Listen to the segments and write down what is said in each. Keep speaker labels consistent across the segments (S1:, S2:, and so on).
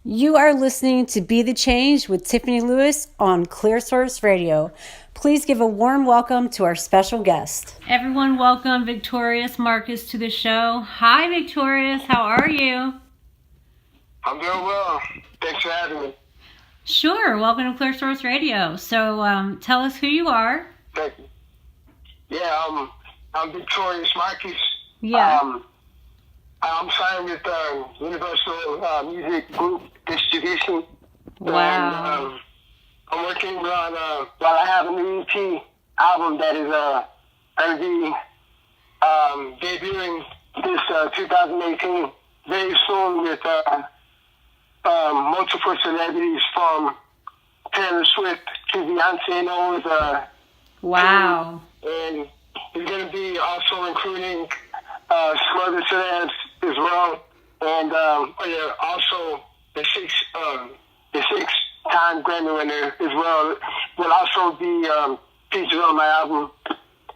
S1: You are listening to Be the Change with Tiffany Lewis on Clear Source Radio. Please give a warm welcome to our special guest. Everyone, welcome Victorious Marcus to the show. Hi, Victorious. How are you?
S2: I'm doing well. Thanks for having me.
S1: Sure. Welcome to Clear Source Radio. So tell us who you are.
S2: Thank you. Yeah, I'm Victorious Marcus.
S1: Yeah.
S2: I'm signed with Universal Music Group Distribution.
S1: Wow.
S2: And, I'm working on, I have a new EP album that is going to be debuting this 2018 very soon with multiple celebrities from Taylor Swift to Beyonce Knowles.
S1: Wow.
S2: And it's going to be also including some other celebs as well, and also the six-time Grammy winner as well will also be featured on my album.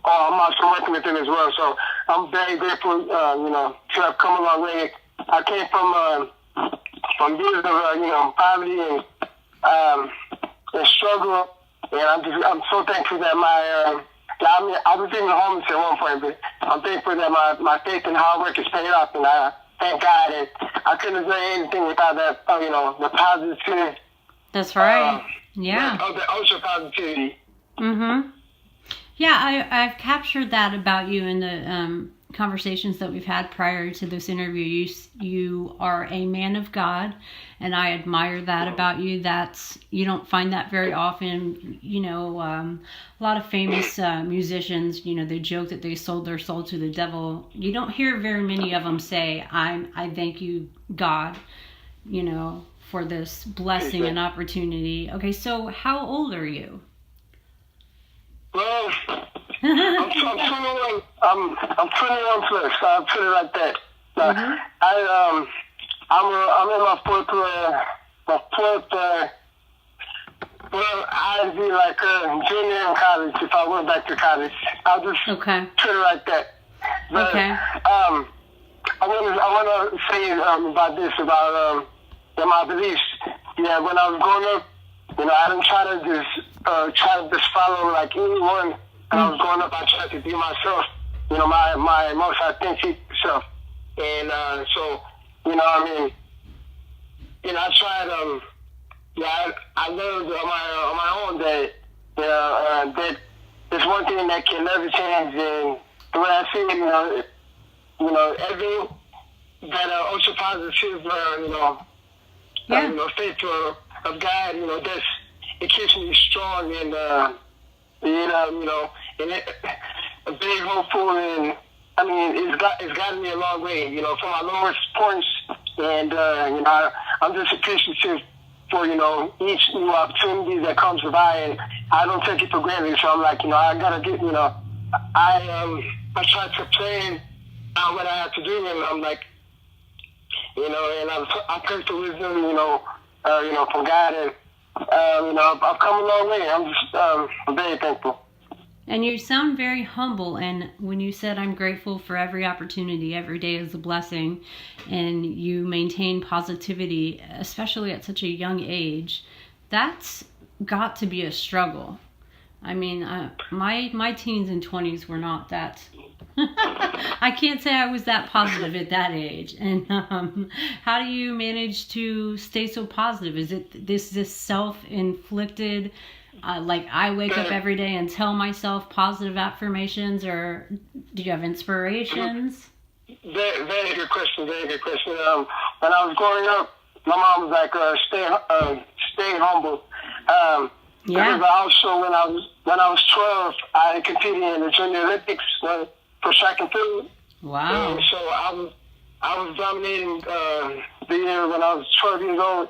S2: I'm also working with them as well, so I'm very grateful, to have come a long way. I came from years of poverty and struggle, and I'm so thankful that I was even homeless at one point, but I'm thankful that my faith and hard work has paid off, and I thank God. And I couldn't have done anything without that, the positivity.
S1: That's right. Yeah.
S2: The ultra positivity.
S1: Mm-hmm. Yeah, I've captured that about you in the conversations that we've had prior to this interview. You are a man of God, and I admire that about you. You don't find that very often. A lot of famous musicians, they joke that they sold their soul to the devil. You don't hear very many of them say, I thank you, God, for this blessing and opportunity. Okay, so how old are you?
S2: Well, I'm 21. I'm 21 plus. So I'll put it like that. Mm-hmm. I'm in my fourth. I'd be like a junior in college if I went back to college. I'll just put it like that. But,
S1: okay.
S2: I want to say about this about my beliefs. Yeah, when I was growing up, I didn't try to just follow like anyone. When I was growing up, I tried to be myself, my most authentic self. And so, I tried. I learned on my own that that there's one thing that can never change. And the way I see it, every that ultra positive, faith of God, it keeps me strong and and very hopeful, and it's gotten me a long way, from my lowest points, and I'm just appreciative for each new opportunity that comes by, and I don't take it for granted. So I'm like, I gotta get, I try to plan out what I have to do, and I'm like, and I pray for wisdom, from God, and I've come a long way. I'm very thankful.
S1: And you sound very humble, and when you said I'm grateful for every opportunity, every day is a blessing, and you maintain positivity, especially at such a young age, that's got to be a struggle. I mean, my teens and 20s were not that. I can't say I was that positive at that age. And how do you manage to stay so positive? Is it this self-inflicted? Like I wake up every day and tell myself positive affirmations, or do you have inspirations?
S2: Very, very good question. Very good question. When I was growing up, my mom was like, "Stay humble." Because also when I was 12, I competed in the Junior Olympics for track and field.
S1: Wow!
S2: And so I was dominating the year when I was 12 years old,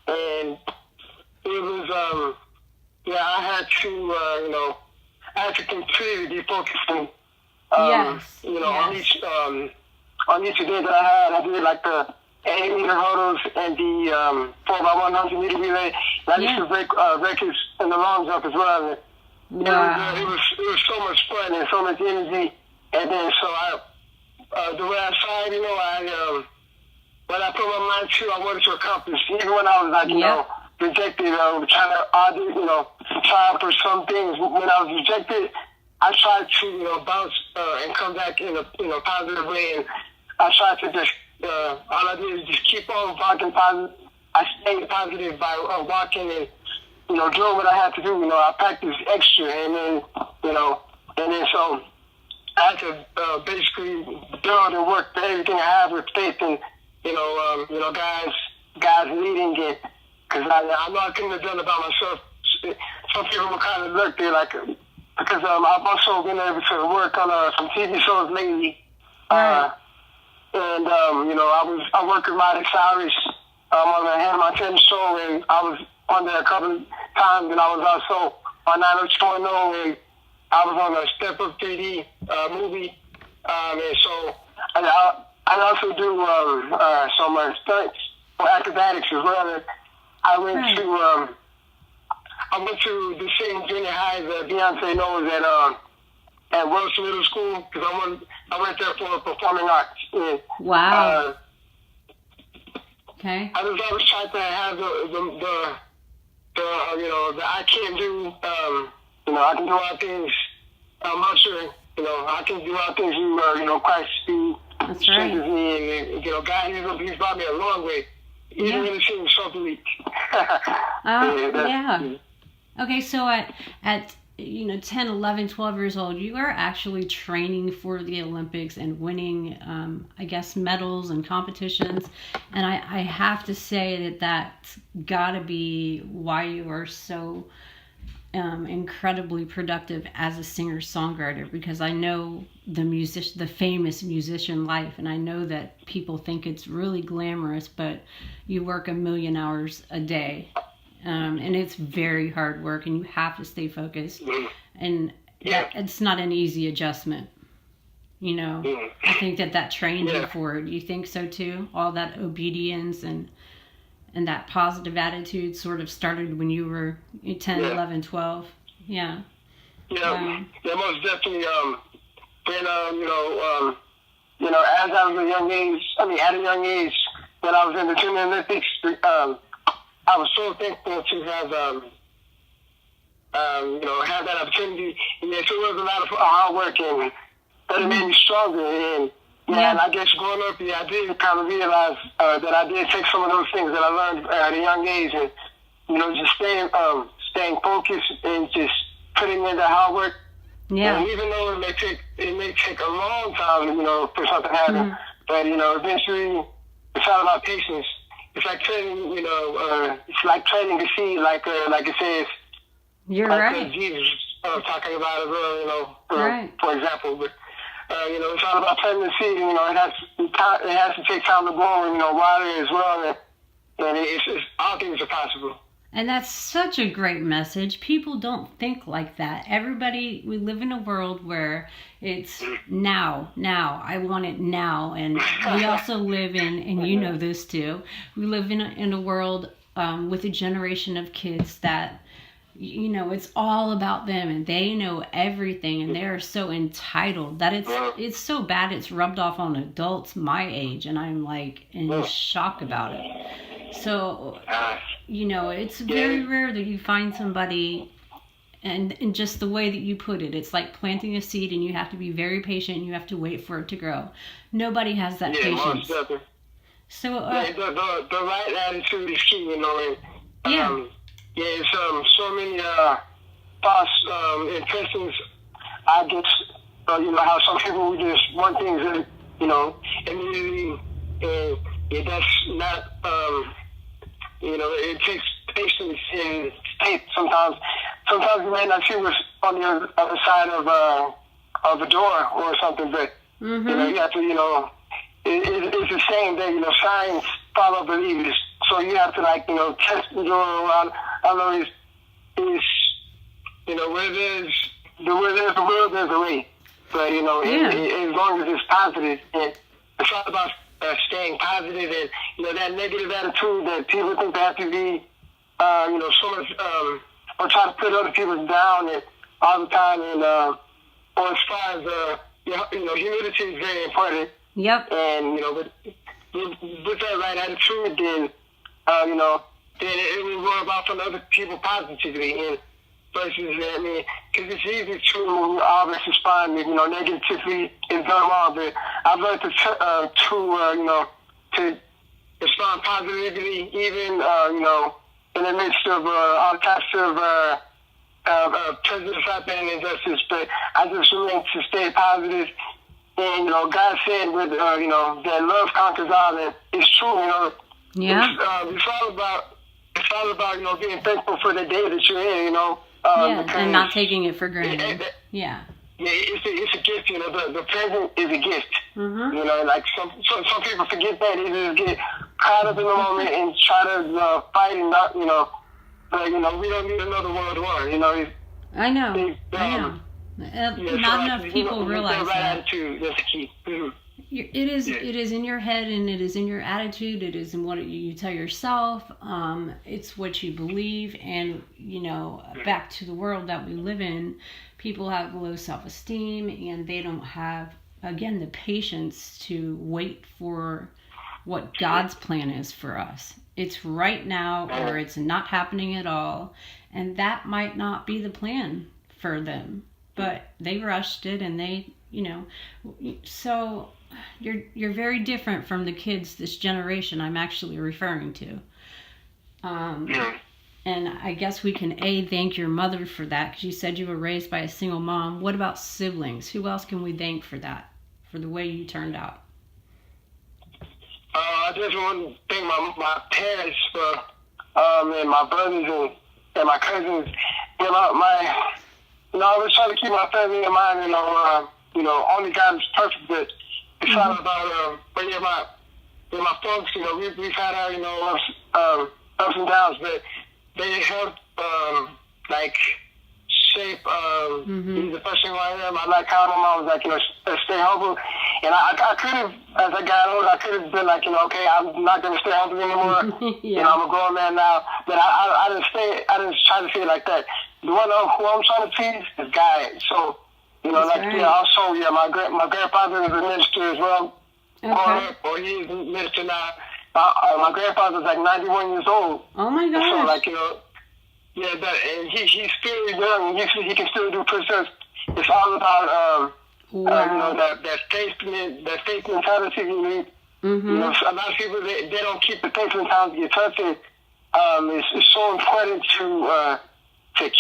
S2: and it was, I had to completely be focusing, on each event that I had. I did like the 8-meter hurdles and the 4x100 meter relay. And I used to break records in the long jump as well.
S1: Wow.
S2: It was so much fun and so much energy. And then so the way I tried, what I put my mind to, I wanted to accomplish. Even when I was like, you know, rejected, trying to, try for some things. When I was rejected, I tried to, bounce and come back in a, positive way. And I tried to just, all I did is just keep on walking positive. I stayed positive by walking and, doing what I had to do. I practiced extra, and then, so I had to basically build and work for everything I have with faith and, guys leading it. Because I know I couldn't have done it by myself. Some people will kind of look, they're like, because I've also been able to work on some TV shows lately.
S1: Right.
S2: I worked with Miley Cyrus on the Hannah Montana show, and I was on there a couple of times, and I was also on 90210, and I was on a Step Up 3D movie. And so I also do some stunts for acrobatics as well. And I went to the same junior high that Beyonce knows at Wilson Middle School, because I went there for performing arts. And,
S1: wow. Okay.
S2: I was always trying to have the I can do I can do all things. I'm not sure I can do all things you Christ who strengthens me, and God he's brought me a long way. Even when it seems so weak.
S1: Yeah. Okay, so at 10, 11, 12 years old, you are actually training for the Olympics and winning, medals and competitions. And I have to say that's got to be why you are so incredibly productive as a singer-songwriter, because I know the famous musician life, and I know that people think it's really glamorous, but you work 1,000,000 hours a day. And it's very hard work, and you have to stay focused. And it's not an easy adjustment. I think that trained you for it. Do you think so too? All that obedience and that positive attitude sort of started when you were 10, 11, 12. Yeah.
S2: Yeah, most definitely. Then, as I was at a young age, when I was in the Junior Olympics, I was so thankful to have, have that opportunity. And it was a lot of hard work, and that made me stronger. And I guess growing up, I did kind of realize that I did take some of those things that I learned at a young age, and just staying focused and just putting in the hard work. Yeah. And even though it may take a long time, for something to happen, but eventually it's all about patience. It's like training, it's like training the seed, like it says.
S1: You're right.
S2: Jesus talking about as well,
S1: right.
S2: For example. But it's all about planting the seed. It has to take time to grow, and water as well. And it's all things are possible.
S1: And that's such a great message. People don't think like that. We live in a world where it's now. I want it now. And we also live in, and you know this too, we live in a world with a generation of kids that, it's all about them, and they know everything, and they're so entitled that it's so bad it's rubbed off on adults my age, and I'm like in shock about it. So, it's very rare that you find somebody, and just the way that you put it, it's like planting a seed, and you have to be very patient, and you have to wait for it to grow. Nobody has that patience. So,
S2: the right attitude is key, and, it's so many false impressions. I guess, how some people would just want things that, immediately, and that's not, it takes patience and faith sometimes. Sometimes you may not see what's on the other side of a door or something, but, you have to, it's the same that, signs follow believers. So you have to, test the door around. I know where there's a will, there's a way. But, as long as it's positive, and it's all about staying positive, and, that negative attitude that people think they have to be, so much, or try to put other people down and all the time. And, or as far as, humility is very important.
S1: Yep.
S2: And, but with that right attitude, then then it will rub off on other people positively. And versus, I mean, because it's easy to always respond, negatively and done wrong. But I've learned to respond positively, even in the midst of all types of prejudice happening and injustice. But I just learned to stay positive. And God said, with that love conquers all, and it's true.
S1: Yeah.
S2: It's all about being thankful for the day that you're in.
S1: And not taking it for granted. Yeah.
S2: Yeah, it's a gift. The present is a gift.
S1: Mm-hmm.
S2: Like some people forget that. They just get caught up in the moment and try to fight and not. But we don't need another world war.
S1: I know. Not enough people realize that.
S2: Attitude, that's the key. Mm-hmm.
S1: It is in your head, and it is in your attitude. It is in what you tell yourself. It's what you believe, and back to the world that we live in, people have low self-esteem, and they don't have, again, the patience to wait for what God's plan is for us. It's right now, or it's not happening at all, and that might not be the plan for them. But they rushed it, and they, so you're very different from the kids this generation I'm actually referring to. And I guess we can thank your mother for that, because you said you were raised by a single mom. What about siblings? Who else can we thank for that, for the way you turned out?
S2: I just want to thank my parents for, and my brothers and my cousins. I was trying to keep my family in mind. Only God is perfect, but it's all about. But my folks, we've had our ups and downs, but they helped shape the person who I am. I like how my mom was like, stay humble. And I could have, as I got older, I could have been like, okay, I'm not going to stay humble anymore.
S1: Yeah.
S2: I'm a grown man now. But I didn't try to say it like that. The one who I'm trying to please is God. So,
S1: right.
S2: Also, my grandfather is a minister as well.
S1: Okay.
S2: Or he is a minister now. My grandfather's like 91 years old.
S1: Oh my gosh.
S2: So and he's still young. He can still do precepts. It's all about that faith mentality you need.
S1: Mm-hmm.
S2: A lot of people they don't keep the faith mentality. It's so important to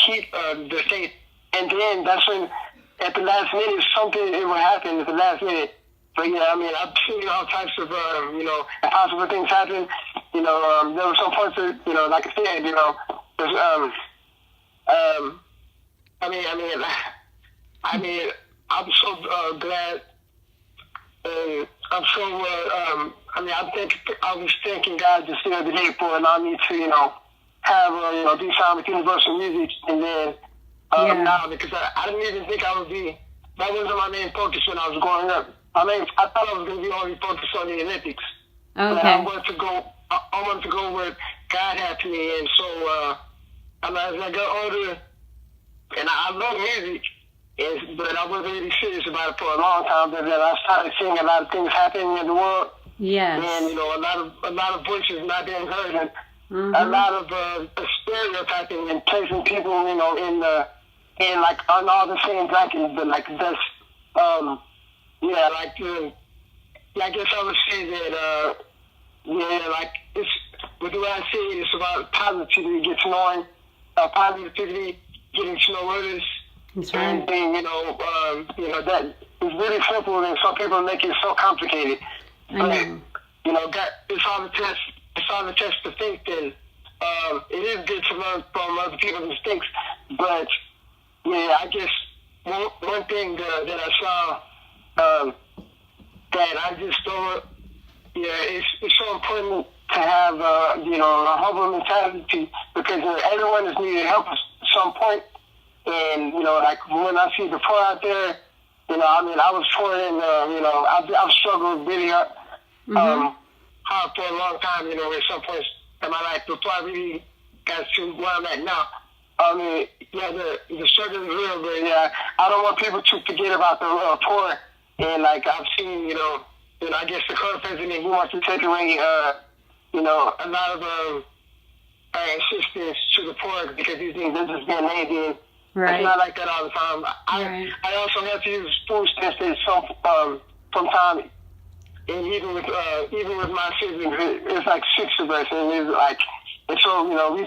S2: keep the faith, and then that's when at the last minute something will happen at the last minute. But I've seen all types of impossible things happen. There were some points that like I said, there's I'm so glad. I'm so I was thanking God just the other day for allowing me to have be signed with Universal Music, and then now, because I didn't even think I would be. That wasn't my main focus when I was growing up. I thought I was going to be only focused on the Olympics.
S1: Okay.
S2: But I wanted to go where God had to me, and so as I got older, and I love music, but I wasn't really serious about it for a long time. But then I started seeing a lot of things happening in the world.
S1: Yes.
S2: And a lot of voices not being heard, and
S1: mm-hmm.
S2: a lot of stereotyping and placing people, in on all the same brackets. But that's I guess I would say that it's with the way I say it, it's about positivity, getting to know others.
S1: That's right.
S2: And then, that is really simple, and some people make it so complicated.
S1: I know.
S2: God, it's all the test to think, and it is good to learn from other people's mistakes. But I guess one thing that I saw that I just thought, it's so important to have a humble mentality, because everyone is needed help at some point. And when I see the poor out there, I was poor, and I've struggled really hard for a long time. At some points in my life before I really got to where I'm at now. The struggle is real, but I don't want people to forget about the poor. And I've seen, you know, I guess the current president, he wants to take away, you know, a lot of assistance to the poor because these things are just being laid in.
S1: Right.
S2: It's not like that all the time.
S1: Right.
S2: I also have to use food stamps from time, and even with my siblings, it's like 6 of us, and it's like, and so, you know, we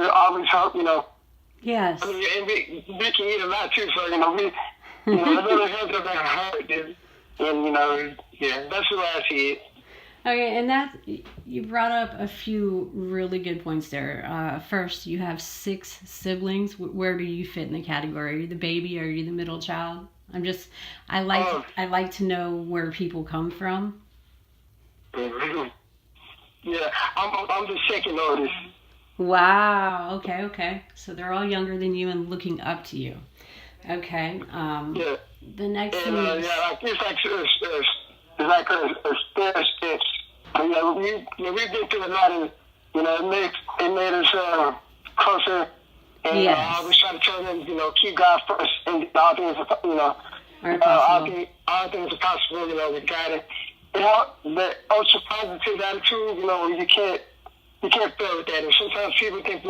S2: always help, you know.
S1: Yes.
S2: I mean, and we can eat a lot too, so, you know, you know, a little help doesn't hurt, and, you know, yeah, that's the way I see it.
S1: Okay, and that you brought up a few really good points there. First, you have 6 siblings. Where do you fit in the category? Are you the baby? Or are you the middle child? I like to know where people come from.
S2: Mm-hmm. Yeah, I'm the second oldest.
S1: Wow. Okay. So they're all younger than you and looking up to you. Okay.
S2: Yeah.
S1: The next
S2: And
S1: thing is,
S2: yeah, like it's like a stair steps. But yeah, we've been through a lot, and you know, it made us closer. And
S1: yes,
S2: I always try to tell them, you know, keep God first, and all things, you know, all things are possible. You know, with God, and you know, the ultra positive attitude. You know, you can't fail with that. And sometimes people think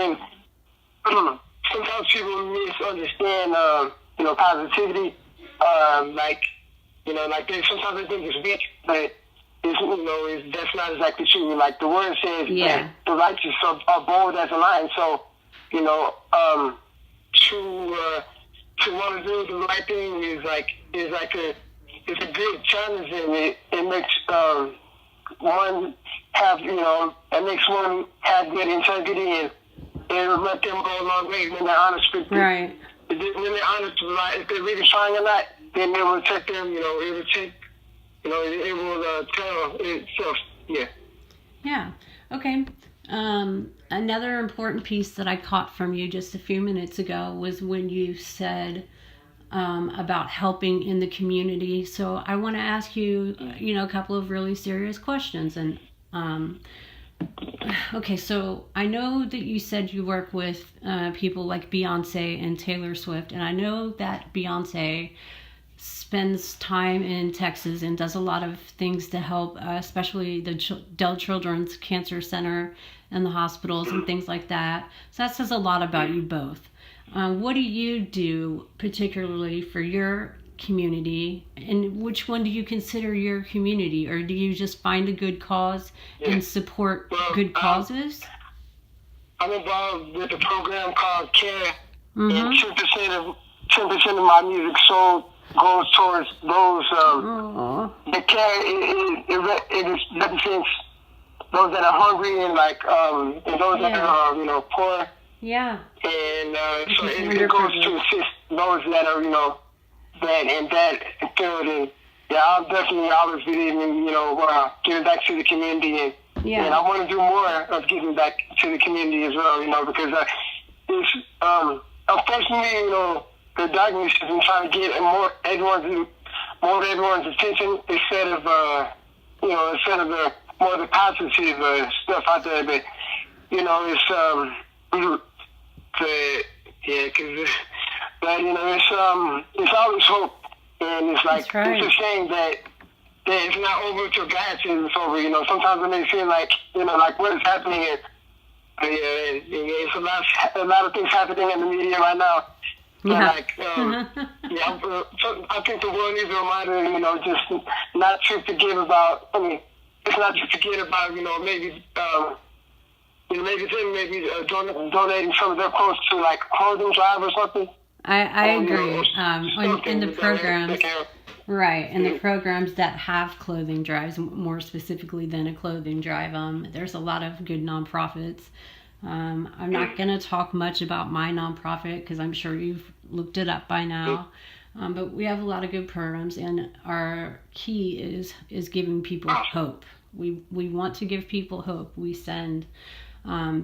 S2: sometimes people misunderstand, you know, positivity. Like, you know, like sometimes they think it's weak, but it's, you know, that's not exactly true. Like the word says, that the righteous are bold as a lion. So, you know, to want to do the right thing is it's a good challenge, and it makes one have, you know, it makes one have good integrity, and it'll let them go a long way when they're honest with you.
S1: right.
S2: When they're honest, if they're really trying or not, then it will take them, you know, it will tell itself, yeah.
S1: Yeah. Okay. Another important piece that I caught from you just a few minutes ago was when you said about helping in the community. So I want to ask you, you know, a couple of really serious questions. And okay, so I know that you said you work with people like Beyonce and Taylor Swift, and I know that Beyonce spends time in Texas and does a lot of things to help, especially the Dell Children's Cancer Center and the hospitals and things like that. So that says a lot about you both. What do you do particularly for your community, and which one do you consider your community, or do you just find a good cause and support good causes?
S2: I'm involved with a program called CARE,
S1: Mm-hmm.
S2: and 10% of my music sold goes towards those. The CARE it represents those that are hungry, and like and those that are, you know, poor.
S1: Yeah.
S2: And so it goes to assist those that are, you know, that field. And yeah, I'll definitely always believe in, you know, giving back to the community, and I want to do more of giving back to the community as well, you know, because it's unfortunately, you know, the darkness has been trying to get more everyone's attention instead of the more the positive stuff out there. But you know, it's but you know, it's always hope, and it's like it's a shame that it's not over till God says it's over. You know, sometimes it may seem like, you know, like what is happening, and it's a lot of things happening in the media right now.
S1: Yeah.
S2: Like, I think the world needs a reminder, you know, just not to forget about. I mean, it's not to forget about, you know, maybe. Donating some of their clothes to like clothing drive or something.
S1: I agree. In the programs, right? In the programs that have clothing drives, more specifically than a clothing drive, there's a lot of good nonprofits. I'm not going to talk much about my nonprofit because I'm sure you've looked it up by now. But we have a lot of good programs, and our key is giving people hope. We want to give people hope. We send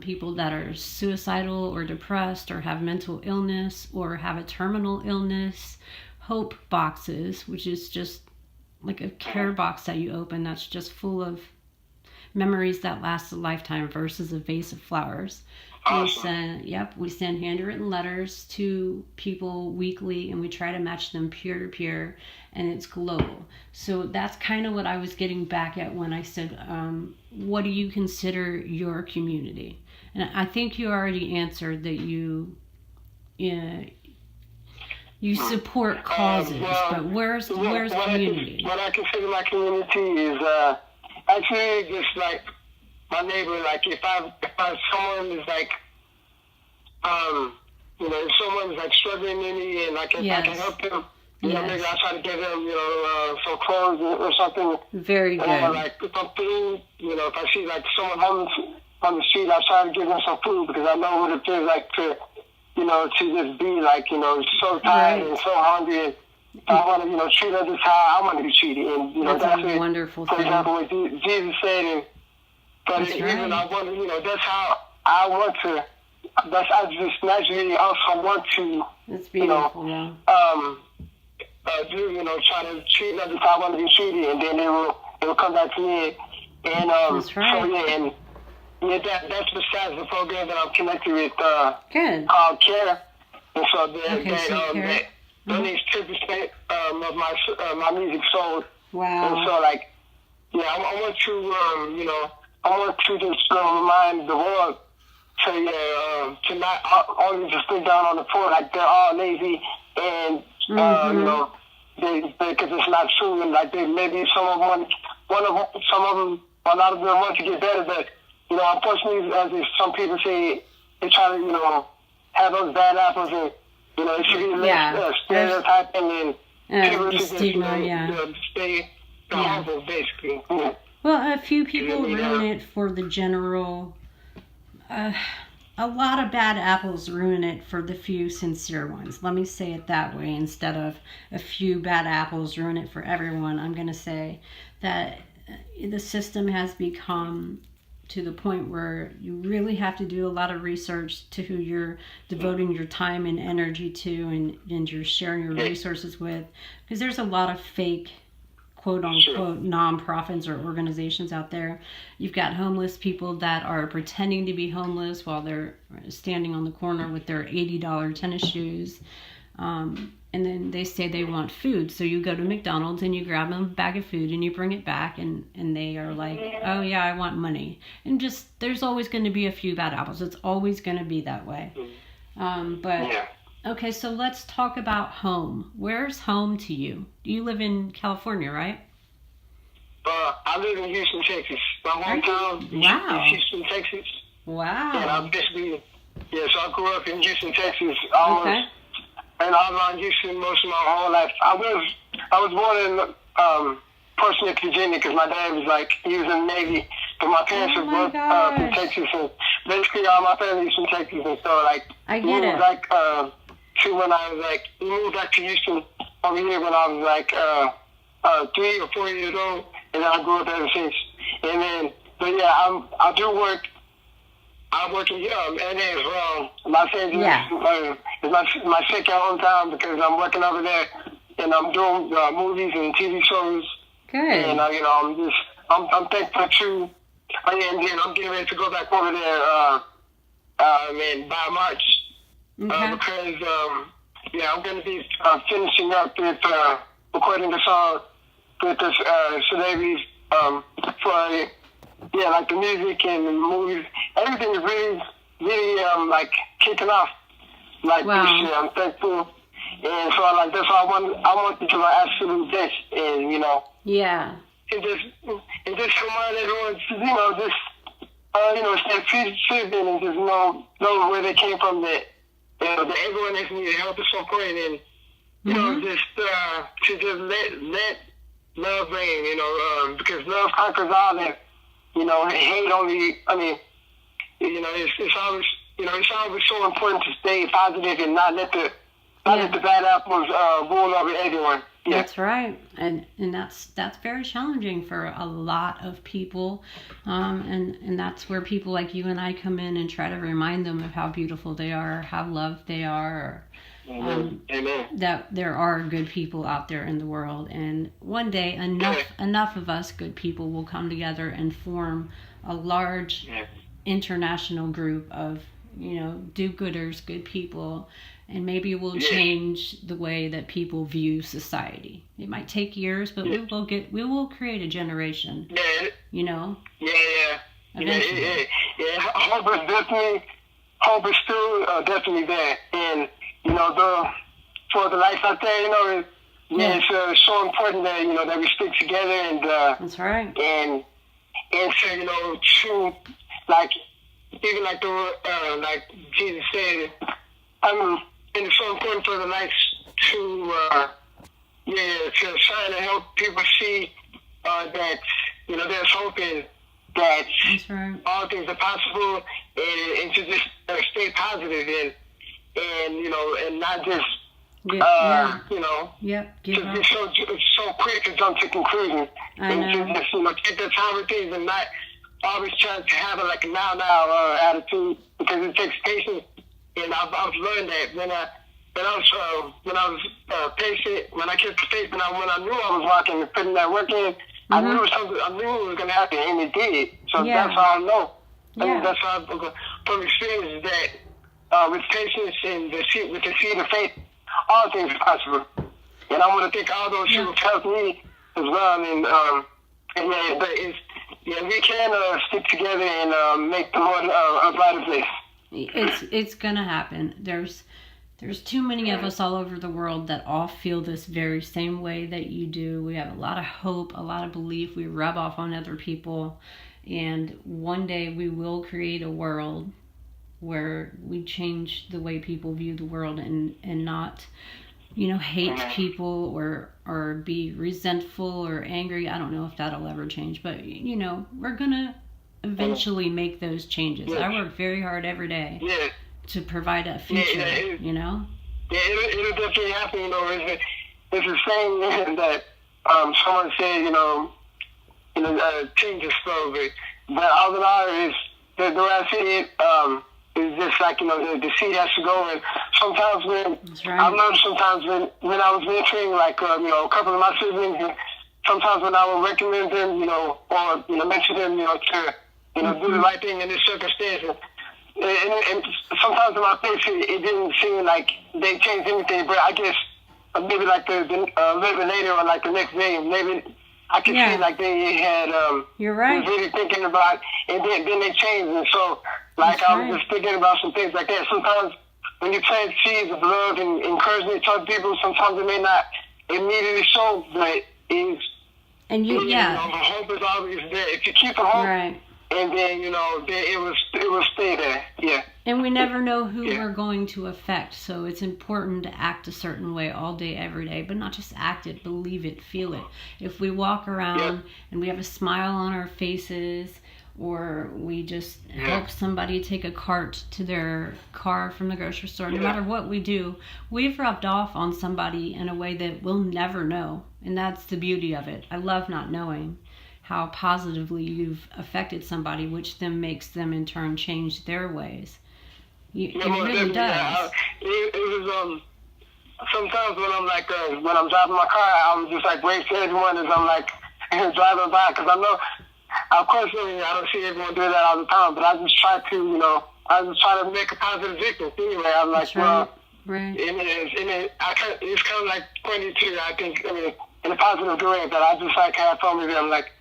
S1: people that are suicidal or depressed or have mental illness or have a terminal illness, hope boxes, which is just like a care box that you open that's just full of memories that last a lifetime versus a vase of flowers.
S2: Awesome.
S1: We send handwritten letters to people weekly, and we try to match them peer to peer. and it's global. So that's kind of what I was getting back at when I said, what do you consider your community? And I think you already answered that you support causes, but where's community?
S2: What I consider my community is actually just like my neighbor. Like if someone is like if someone's like struggling in me and I can help them. Maybe I try to get them, some clothes or something.
S1: Very good.
S2: Or like some food, if I see like someone homeless on the street, I try to give them some food because I know what it feels like to just be like, so tired and so hungry. And I want to, treat others how I want to be treated. And,
S1: that's a wonderful thing.
S2: For example, what Jesus said, even I want to, that's how I want to, I just naturally also want to,
S1: that's beautiful,
S2: try to treat others how I want to be treated, and then it will come back to me. And
S1: that's right.
S2: That's besides the program that I'm connected with.
S1: Good.
S2: Called Care, and so
S1: that
S2: donates 10% of my music sold.
S1: Wow.
S2: And so I want to just remind the world to not only just sit down on the floor like they're all lazy and because it's not true, and like maybe a lot of them want to get better, but unfortunately, as some people say, they try to have those bad apples, and it should be stereotyping and people
S1: the
S2: just
S1: stigma,
S2: stay humble, basically.
S1: Well, a few people ruin it for the general. A lot of bad apples ruin it for the few sincere ones. Let me say it that way instead of a few bad apples ruin it for everyone. I'm going to say that the system has become to the point where you really have to do a lot of research to who you're devoting your time and energy to and you're sharing your resources with, because there's a lot of fake quote-unquote nonprofits or organizations out there. You've got homeless people that are pretending to be homeless while they're standing on the corner with their $80 tennis shoes. And then they say they want food. So you go to McDonald's and you grab them a bag of food and you bring it back and they are like, oh yeah, I want money. And just, there's always going to be a few bad apples. It's always going to be that way. Okay, so let's talk about home. Where's home to you? You live in California, right?
S2: I live in Houston, Texas. My hometown is Houston, Texas.
S1: Wow.
S2: And I'm basically, so I grew up in Houston, Texas, almost, and I was around Houston most of my whole life. I was born in Portsmouth, Virginia, because my dad was he was in the Navy, but my parents were both from Texas, and basically all my family is from Texas, and so
S1: I get it.
S2: When I was we moved back to Houston over here when I was 3 or 4 years old, and then I grew up ever since. And then, I do work. I work in LA as well. Los Angeles is my second hometown because I'm working over there, and I'm doing movies and TV shows.
S1: Good.
S2: And I'm thankful to. And then I'm getting ready to go back over there by March. Because I'm going to be finishing up with recording the song with the celebrities for the music and the movies. Everything is really kicking off this year. I'm thankful, and so that's why I want to do my absolute best, and and just remind everyone to stay positive and just know where they came from. That everyone has needed help at some point, and just to let love reign, because love conquers all, and hate only. I mean, it's always so important to stay positive and not let the bad apples rule over everyone. Yeah.
S1: That's right, and that's very challenging for a lot of people, and that's where people like you and I come in and try to remind them of how beautiful they are, how loved they are, that there are good people out there in the world, and one day enough of us good people will come together and form a large international group of do-gooders, good people, and maybe we'll change the way that people view society. It might take years, but we will create a generation.
S2: Yeah.
S1: You know.
S2: Yeah.
S1: Eventually.
S2: Yeah. Hope is still definitely there, and you know for the life out there, you know, it's so important that that we stick together and
S1: that's right.
S2: And so to like even like the like Jesus said, and it's so important for the lights to shine and help people see that there's hope and that all things are possible, and to just stay positive and not just to be so quick to jump to conclusions and to just take the time with things and not always trying to have a now attitude, because it takes patience. And I've learned that when I was patient, when I kept the faith, when I knew I was walking and putting that work in, I knew it was going to happen, and it did. So that's how I know. That's how from experience that with patience and with the seed of faith, all things are possible. And I want to thank all those who have helped me as well. And we can stick together and make the world a brighter place.
S1: It's gonna happen. There's too many of us all over the world that all feel this very same way that you do. We have a lot of hope, a lot of belief. We rub off on other people, and one day we will create a world where we change the way people view the world and not hate people or be resentful or angry. I don't know if that'll ever change, but we're gonna eventually make those changes. I work very hard every day to provide a future.
S2: It'll definitely happen. It's the saying that someone said, change is slow, but all in all is the way I see it. It's just like, the seed has to go. And sometimes I've noticed sometimes when I was mentoring, like, a couple of my siblings, and sometimes when I would recommend them, or, mention them, to, do the right thing in this circumstance. And sometimes in my face, it didn't seem like they changed anything, but I guess maybe like a little bit later or like the next day, maybe I could see like they had
S1: You're right.
S2: was really thinking about, and then they changed. And so, like, I was just thinking about some things like that. Sometimes when you plant seeds of love and encouragement to other people, sometimes it may not immediately show, but it's the hope is always there. If you keep the hope, and then then it will stay there. Yeah.
S1: And we never know who we're going to affect, so it's important to act a certain way all day, every day, but not just act it, believe it, feel it. If we walk around and we have a smile on our faces, or we just help somebody take a cart to their car from the grocery store, no matter what we do, we've rubbed off on somebody in a way that we'll never know. And that's the beauty of it. I love not knowing how positively you've affected somebody, which then makes them in turn change their ways. It really does.
S2: It was sometimes when I'm like when I'm driving my car, I'm just like wait for everyone as I'm like driving by, because I know, of course, I don't see everyone do that all the time, but I just try to make a positive difference anyway. I'm like, it's kind of like pointing to, I think, in a positive way, that I just like have fun with it. I'm like,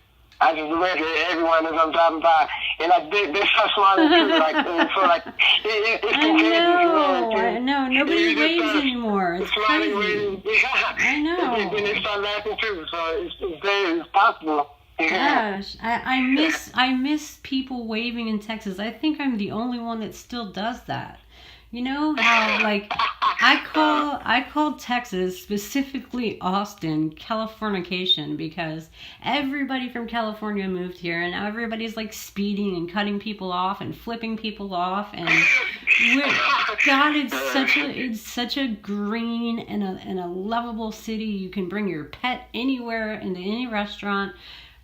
S2: I just wave at everyone as I'm driving by, and they start smiling too. Like, and so like it's contagious.
S1: I know. Nobody waves anymore. It's crazy.
S2: Waving.
S1: I know.
S2: And they start laughing too. So it's possible.
S1: Gosh, I miss people waving in Texas. I think I'm the only one that still does that. You know how, like, I call Texas, specifically Austin, Californication, because everybody from California moved here, and now everybody's like speeding and cutting people off and flipping people off, and it's such a green and a lovable city. You can bring your pet anywhere into any restaurant.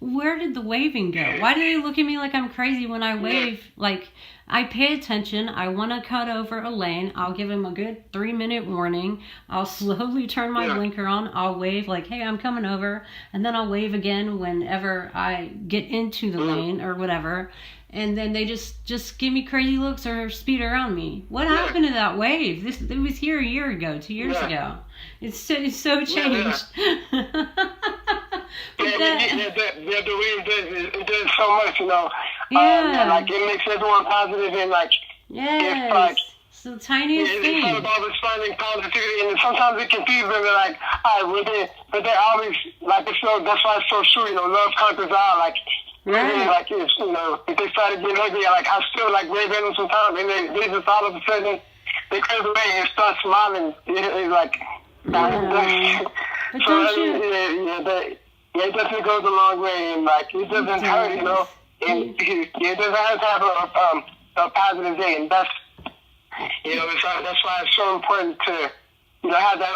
S1: where did the waving go? Why do they look at me like I'm crazy when I wave? Like, I pay attention. I want to cut over a lane. I'll give them a good 3-minute warning. I'll slowly turn my blinker on. I'll wave like, hey, I'm coming over. And then I'll wave again whenever I get into the lane or whatever. And then they just give me crazy looks or speed around me. What happened to that wave? It was here a year ago, 2 years ago. It's so changed.
S2: The wave does so much, you know. Like it makes everyone positive and like
S1: it's
S2: like
S1: it's the tiniest thing.
S2: It's all about responding positivity, and sometimes it confuse them. They're like, but they always like it's so. That's why it's so true. You know, love conquers all. Like. Really, like if you know, if they started getting ugly, like I still like wave at them sometimes, and they just all of a sudden they curve away and start smiling. It's like,
S1: but don't you?
S2: It definitely goes a long way, and like it doesn't hurt, you know. And it doesn't have to have a positive day, and that's that's why it's so important to have that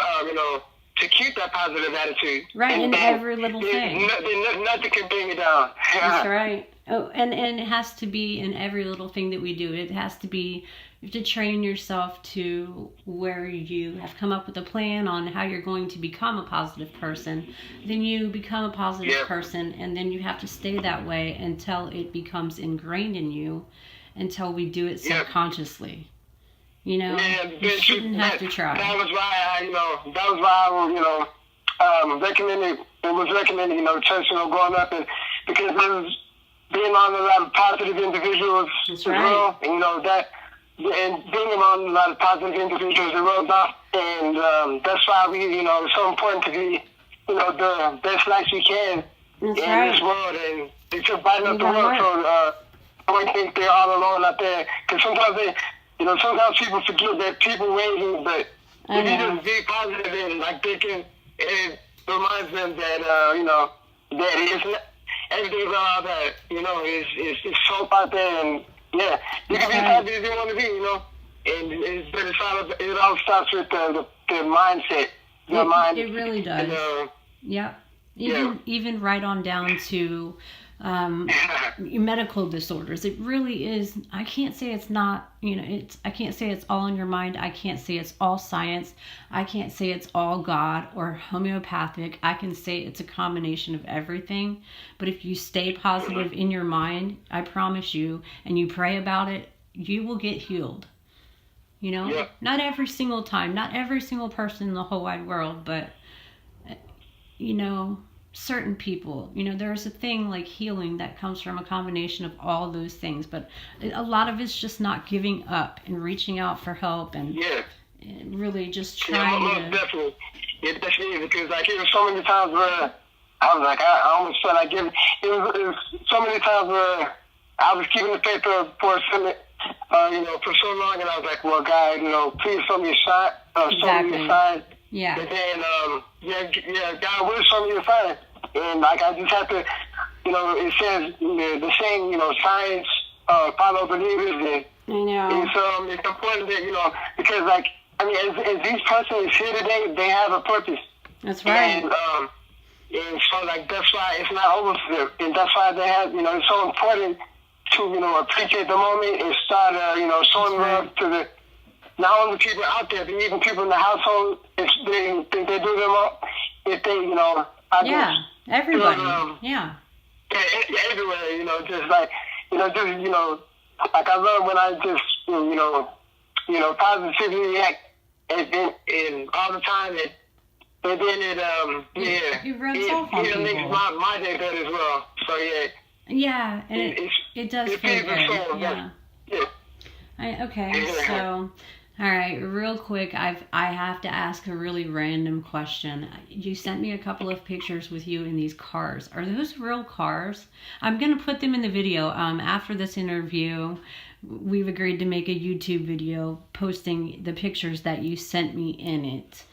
S2: to keep that positive attitude.
S1: Right, in every little thing.
S2: Nothing can bring you down.
S1: That's right. Oh, and it has to be in every little thing that we do. It has to be, you have to train yourself to where you have come up with a plan on how you're going to become a positive person. Then you become a positive person, and then you have to stay that way until it becomes ingrained in you, until we do it subconsciously. You know, you shouldn't have to try.
S2: That was why I recommended, church, growing up, and because it was being around a lot of positive individuals as well, and and being around a lot of positive individuals as well, and that's why it's so important to be, the best life you can in this world, and it's just brighten up the world, so I don't think they're all alone out there, because sometimes sometimes people forget that people waiting, but if you just be positive and like thinking, it reminds them that that it's everything's all that it's soap out there, and you can be happy if you want to be, but it all starts with the mindset, your mind.
S1: It really does. Even right on down to medical disorders. It really is. I can't say it's not, I can't say it's all in your mind. I can't say it's all science. I can't say it's all God or homeopathic. I can say it's a combination of everything. But if you stay positive in your mind, I promise you, and you pray about it, you will get healed. Not every single time, not every single person in the whole wide world, but certain people, there's a thing like healing that comes from a combination of all those things, but a lot of it's just not giving up and reaching out for help and really just trying to.
S2: Definitely. It definitely is, because like it was so many times where I was like, I almost felt like it was so many times where I was keeping the faith for for so long, and I was like, well, God, please show me a shot, show me a sign.
S1: Yeah.
S2: And then, God will show me a sign. And like I just have to, it says the saying, science follow believers.
S1: I know.
S2: And so it's important that, because like, as these persons here today, they have a purpose.
S1: That's right.
S2: And so like that's why it's not over for them. And that's why they have, it's so important to, appreciate the moment and start, showing love to the not only people out there, but even people in the household, if they think they do them up, if they,
S1: everybody,
S2: everywhere, just like, like I love when I just, positively act, and all the time, and then
S1: it rubs off on people.
S2: It makes my day better as well, so
S1: Yeah, and it does feel good,
S2: yeah.
S1: So... All right, real quick, I have to ask a really random question. You sent me a couple of pictures with you in these cars. Are those real cars? I'm going to put them in the video. After this interview, we've agreed to make a YouTube video posting the pictures that you sent me in it.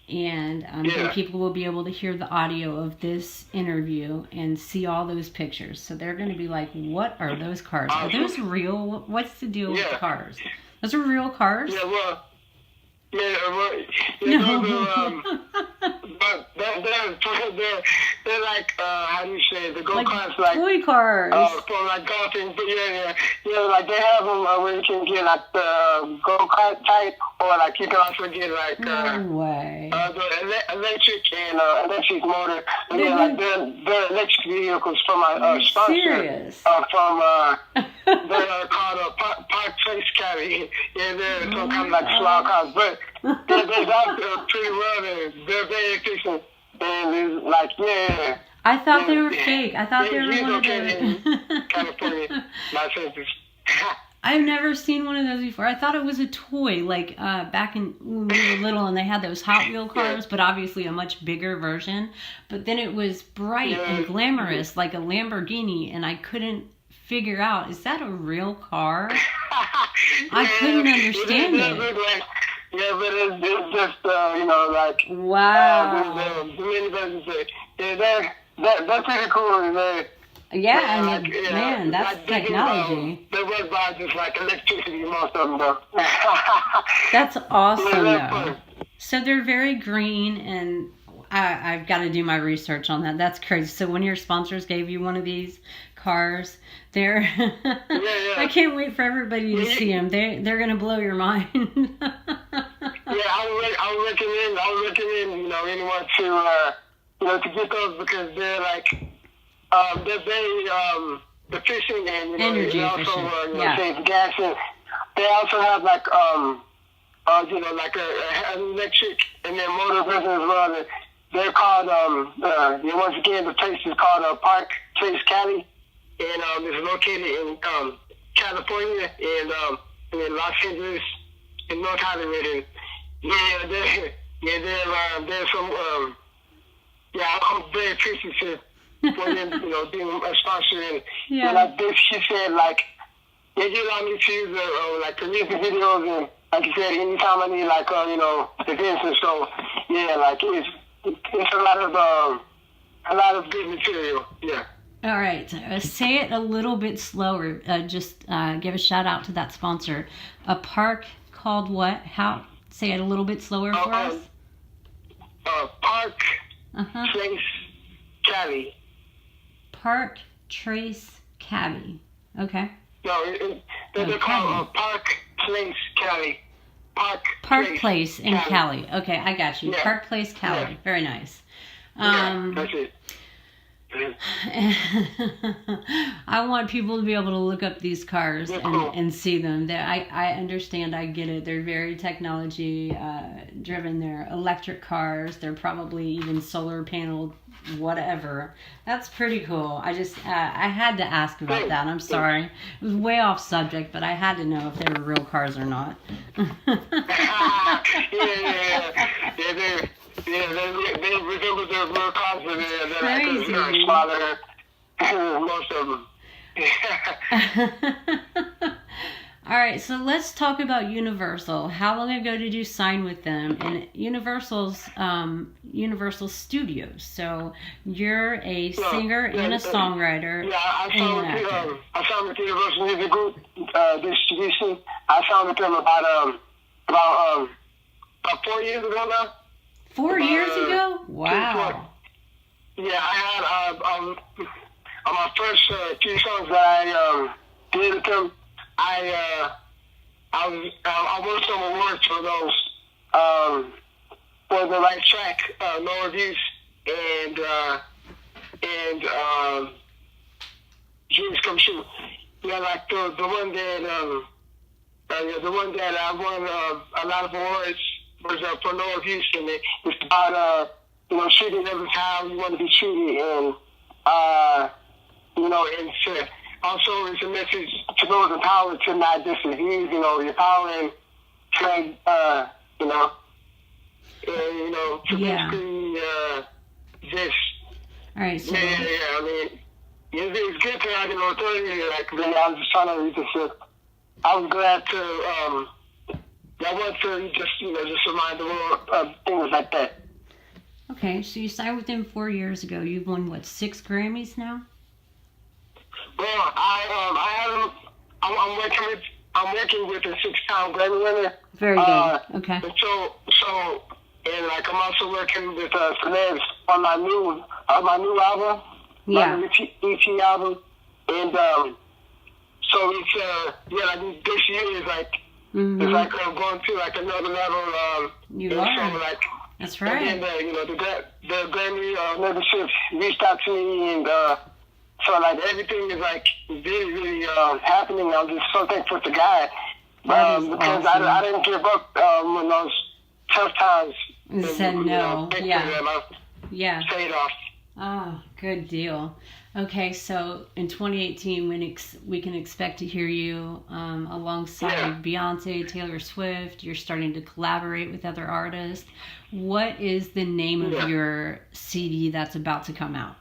S1: And then people will be able to hear the audio of this interview and see all those pictures. So they're going to be like, what are those cars? Are those real? What's the deal with the cars? Those are real cars?
S2: Yeah, well, no. but they're like how do you say the go
S1: Like
S2: karts like
S1: toy cars.
S2: for like golfing, but yeah, like they have them where you can get like the go kart type, or like you can also get like
S1: No way.
S2: the electric and electric motor. And
S1: They're
S2: like they're electric vehicles from my sponsor.
S1: Serious?
S2: From they're called Park Place Caddy. Yeah, they're some kind of like small cars, but they're out there pretty well. They're very efficient, and it's like
S1: I thought they were fake. I thought they were one of
S2: in
S1: those.
S2: California, Los Angeles.
S1: I've never seen one of those before. I thought it was a toy, like back in when we were little, and they had those Hot Wheel cars, but obviously a much bigger version. But then it was bright and glamorous, like a Lamborghini, and I couldn't figure out, is that a real car? I couldn't understand it.
S2: Yeah, but it's just, like...
S1: Wow.
S2: The minivans, they're pretty cool.
S1: Yeah, man, that's like technology.
S2: They work by just like electricity, most of them, though.
S1: That's awesome, though. So they're very green, and I've got to do my research on that. That's crazy. So when your sponsors gave you one of these cars, they're... I can't wait for everybody to see them. They're going to blow your mind.
S2: I would recommend, anyone to get those, because they're like, they're very efficient, and
S1: energy
S2: also
S1: efficient.
S2: save gas. And they also have like like an electric and then motor version as well. And they're called once again, the place is called Park Place Cali, and it's located in California and in Los Angeles in North Hollywood. And there's some I'm very appreciative for them, being a sponsor. And like this, she said, like, you allow me to use the music videos, and like you said, anytime I need events and so like it's a lot of good material. Yeah.
S1: All right, say it a little bit slower. Just give a shout out to that sponsor. A park called what? How? Say it a little bit slower for us.
S2: Park Place Cali.
S1: Park Trace Cali. Okay.
S2: No, they're called Park Place Cali.
S1: Park Place in Cali. Okay, I got you. Yeah. Park Place Cali. Yeah. Very nice.
S2: That's it.
S1: I want people to be able to look up these cars and see them. I understand. I get it. They're very technology driven. They're electric cars. They're probably even solar paneled, whatever. That's pretty cool. I just I had to ask about that. I'm sorry. It was way off subject, but I had to know if they were real cars or not. They resemble their real cars, but they're like smaller. Most of them. All right, so let's talk about Universal. How long ago did you sign with them? And Universal's Universal Studios. So you're a singer and a songwriter.
S2: Yeah, I signed with Universal Music Group distribution. I signed with them about 4 years ago now.
S1: 4 years ago? Wow.
S2: Yeah, I had on my first few songs that I did with them. I won some awards for those for the right track, no reviews, and dreams come true. Yeah, like the one that I won a lot of awards was for no reviews, and it's about treating others how you want to be treated, and and also it's a message to those in power to not disabuse, your power, and to basically just.
S1: All right. So.
S2: I mean, it's good to have authority. Like, I was just trying to I was glad to. I want to just remind the world of things like that.
S1: Okay, so you signed with them 4 years ago. You've won 6 Grammys now?
S2: Well, I'm working with a 6-time Grammy winner.
S1: Very good. Okay.
S2: So and like I'm also working with celebs on my new album,
S1: Yeah.
S2: my EP album, and so it's like this year is like it's like I'm going to like another level.
S1: You are.
S2: So like
S1: That's right.
S2: and then the Grammy membership reached out to me, and so like everything is like really happening. I'm just so thankful to God because
S1: awesome.
S2: I didn't give up when those tough times.
S1: You said no. Yeah.
S2: Stayed off.
S1: Oh, good deal. Okay, so in 2018, we can expect to hear you alongside Beyonce, Taylor Swift. You're starting to collaborate with other artists. What is the name of your CD that's about to come out?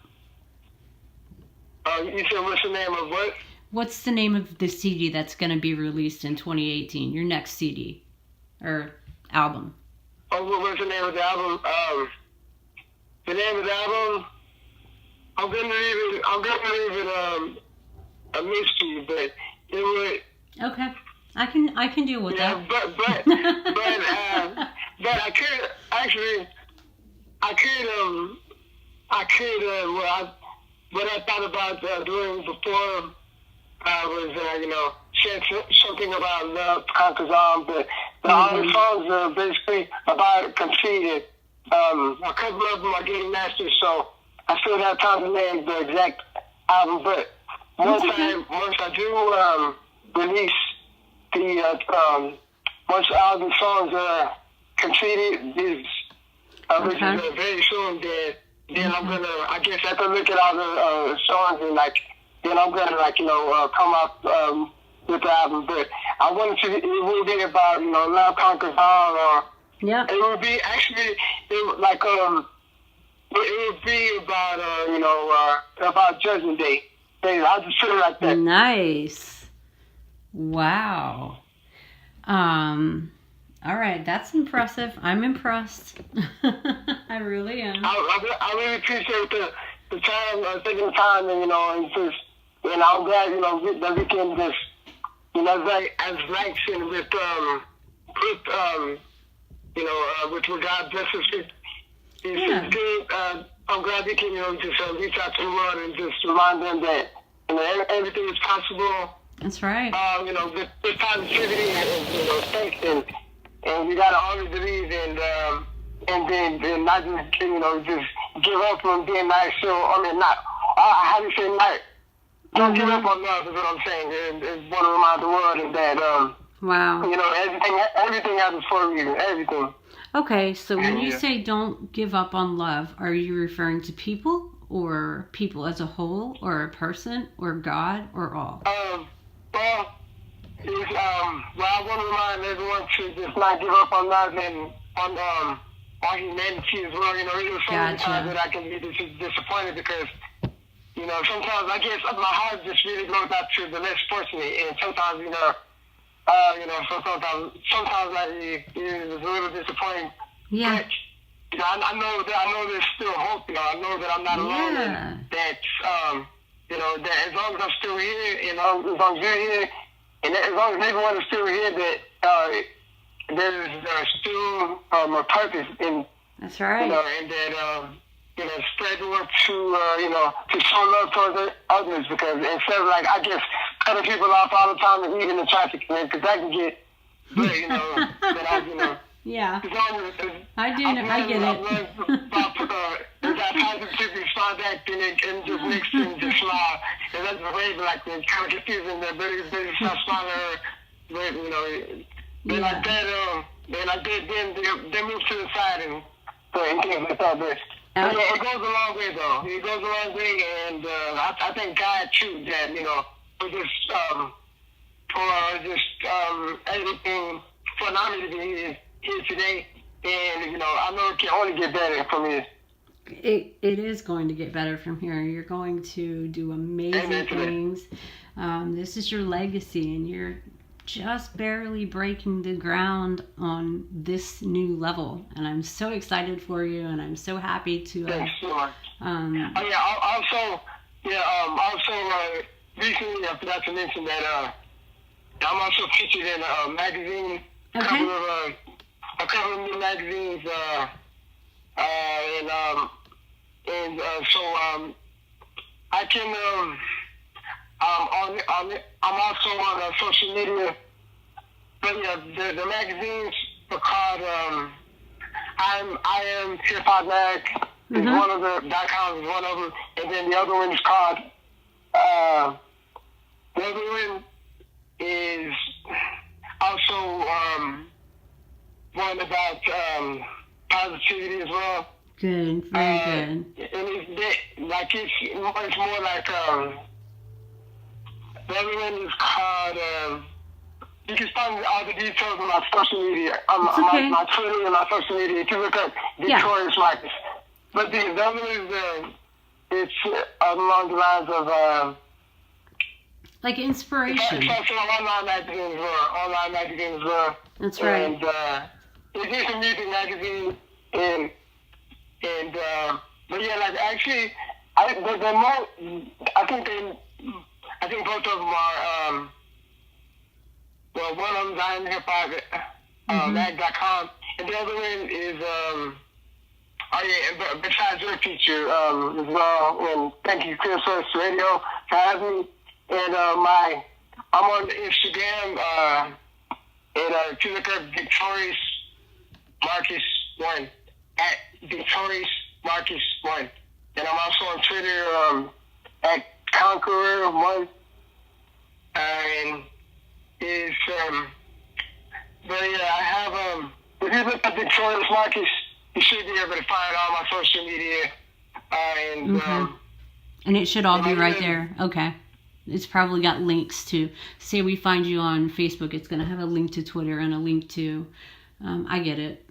S2: You said what's the name of what?
S1: What's the name of the CD that's going to be released in 2018? Your next CD or album?
S2: Oh, what's the name of the album? The name of the album, I'm gonna leave it a mystery, but it would.
S1: Okay, I can deal with that.
S2: But what I thought about doing before was share something about love conquers all, but all the songs are basically about conceded. A couple of them are getting mastered, so I still have time to name the exact album. But once I do release once all the songs are completed, which is very soon, then I'm gonna, I guess after look at all the songs and then I'm gonna come up with the album. But I wanted to, it will be about love conquers all, or it would be actually it would be about about Judgment Day. I'll just put it like that.
S1: Nice. Wow. All right, that's impressive. I'm impressed. I really am.
S2: I really appreciate the time, taking the time, and and I'm glad that we can just as likes and with what God blesses with. It's good. I'm glad we can just reach out to the world and just remind them that everything is possible.
S1: That's right.
S2: With positivity and faith, and we gotta always believe and then not just give up on being nice. So how do you say nice? Don't give up on love is what I'm saying. And want to remind the world and that everything happens for you. Everything.
S1: Okay, so when you say don't give up on love, are you referring to people, or people as a whole, or a person, or God, or all?
S2: I want to remind everyone to just not give up on love and on humanity as well. There's so many times that I can be disappointed because, sometimes I guess my heart just really goes out to the less fortunate, and sometimes, sometimes it was a little disappointing.
S1: Yeah.
S2: But, I know there's still hope. I know that I'm not alone, and that that as long as I'm still here, as long as you're here, and as long as everyone is still here, that there's still a purpose in.
S1: That's right.
S2: And that spread the word to show love towards others, because instead of I guess cutting people off all the time and even the traffic, because that can get,
S1: Yeah. I get it.
S2: That positive response back and just mix and just smile. And that's the way, it's kind of confusing that they start smiling, but, then they move to the side and things like that. But it goes a long way, though. It goes a long way, and I thank God, too, that, for everything, for allowing me to be here today. And, I know it can only get better from here.
S1: It is going to get better from here. You're going to do amazing things. This is your legacy, and you're just barely breaking the ground on this new level. And I'm so excited for you, and I'm so happy to.
S2: Thanks so much. Also, recently I forgot to mention that I'm also featured in a magazine. A couple of a couple of new magazines, so I can I'm also on social media, but yeah, the magazines are called I am Hip Hop Mag is one of the .com is one of them, and then the other one is called the other one is also one about positivity as well.
S1: Good, very good.
S2: And it's more like the other one is called. You can find all the details on my social media, my Twitter and my social media. If you look up Victorious Marcus, but the other one is it's along the lines of
S1: like inspiration.
S2: It's also online magazine as well.
S1: That's right.
S2: And it's just a music magazine, and but yeah, like actually, I think both of them are well, one of them is I am Hip Hop mag.com, and the other one is besides your feature as well, and thank you, Chris Radio, for having me. And I'm on Instagram, and if you look up Victorious Marcus 1, at Victorious Marcus 1. And I'm also on Twitter at Conqueror 1. And it's, but yeah, I have, if you look up Victorious Marcus, you should be able to find all my social media.
S1: And it should all be right there. Okay. It's probably got links to, say we find you on Facebook, it's going to have a link to Twitter and a link to, I get it.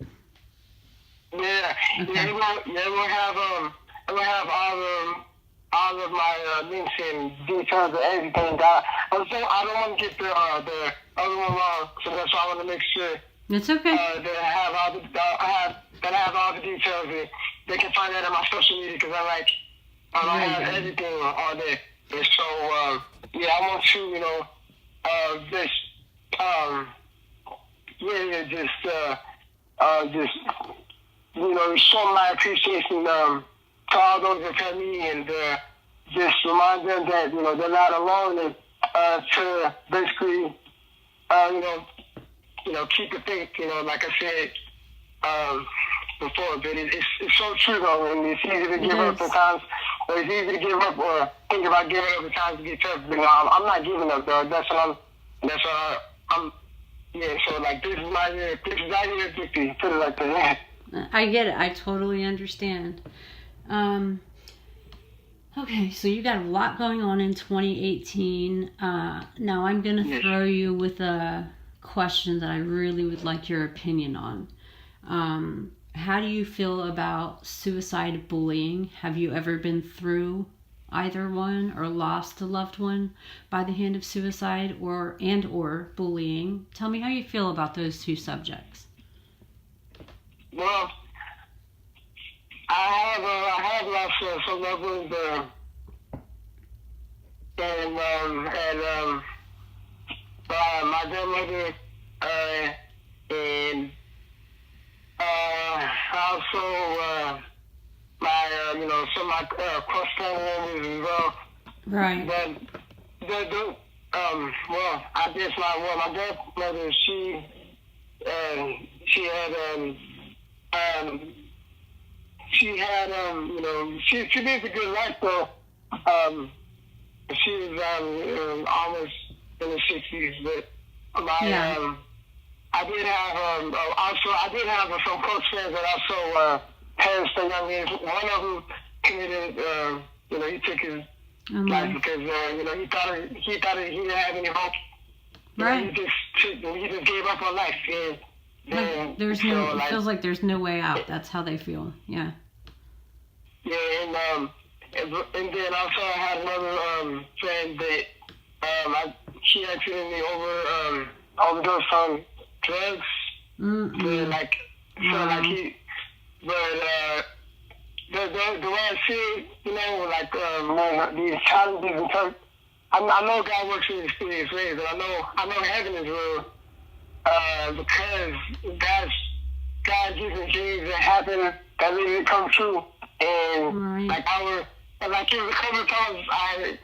S2: Yeah, okay. It will have all of my links and details and everything. I don't want to get the other one wrong, so that's why I want to make sure.
S1: It's okay.
S2: That I have all the details. And they can find that on my social media because I have everything on there. And so, yeah, I want to, just show my appreciation to all those that tell me, and just remind them that they're not alone, and to basically keep it thick. Like I said before, but it's so true though, and it's easy to give up sometimes. Or it's easy to give up or think about giving up at times to get tough. But I'm not giving up, though. Yeah, so like this is my year. This is our year 50. Put it like that.
S1: I get it. I totally understand. Okay, so you got a lot going on in 2018. Now I'm going to throw you with a question that I really would like your opinion on. How do you feel about suicide bullying? Have you ever been through either one or lost a loved one by the hand of suicide or bullying? Tell me how you feel about those two subjects.
S2: Well, I have lost some loved ones, and my grandmother, and also my some of my close family members as well.
S1: Right.
S2: But I guess my grandmother, she lived a good life though. She was almost in the 60s, but I did have some close friends that also perished at young age. One of them committed, he took his life because he thought he didn't have any hope.
S1: Right.
S2: He just gave up on life. And
S1: it feels like there's no way out. That's how they feel. Yeah.
S2: Yeah, and then also I had another friend that she accidentally overdosed on drugs. The way I see it, these challenges and stuff, I know God works in mysterious ways, and I know heaven is real, because God given dreams that happen that really come true. And like like it was a couple of times I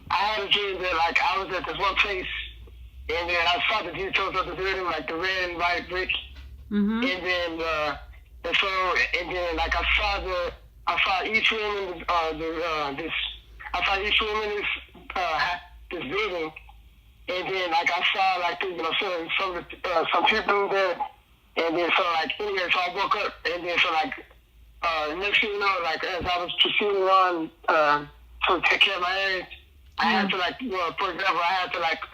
S2: had a dream that like I was at this one place and then I saw the details of the building, like the red and white brick. And then like I saw each room in this building. And then like I saw like some people there, and then so like anyway, so I woke up, and then so like next thing you know, like as I was proceeding on to take care of my age, I had to like, for example, I had to like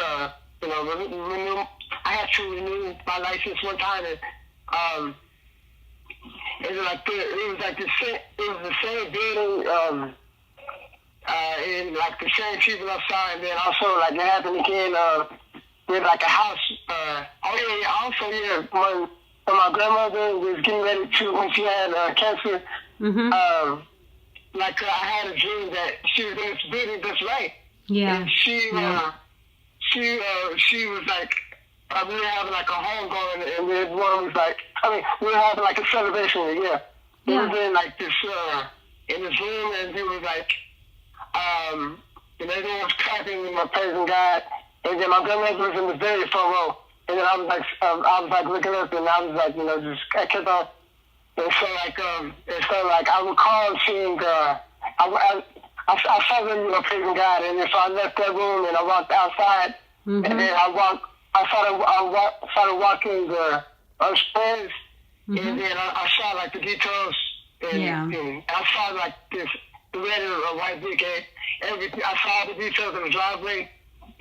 S2: renew. I had to renew my license one time, and it was the same building. And like the same people I saw, and then also like it happened again with like a house. When my grandmother was getting ready to, when she had cancer, like I had a dream that she was in this building that's right.
S1: Yeah.
S2: And she was like, we were having like a home going, and then one was like, we were having like a celebration. Yeah. It was in like this in this room, and it was like. And everyone was clapping and praising God. And then my grandmother was in the very front row. And then I was like looking up, and I was like, I kept on. And so like I recall seeing I saw them praising God, and then so I left that room and I walked outside, and then I started walking the upstairs, and then I saw like the details, and I saw like this. The red and white brick, everything. I saw the details of the driveway,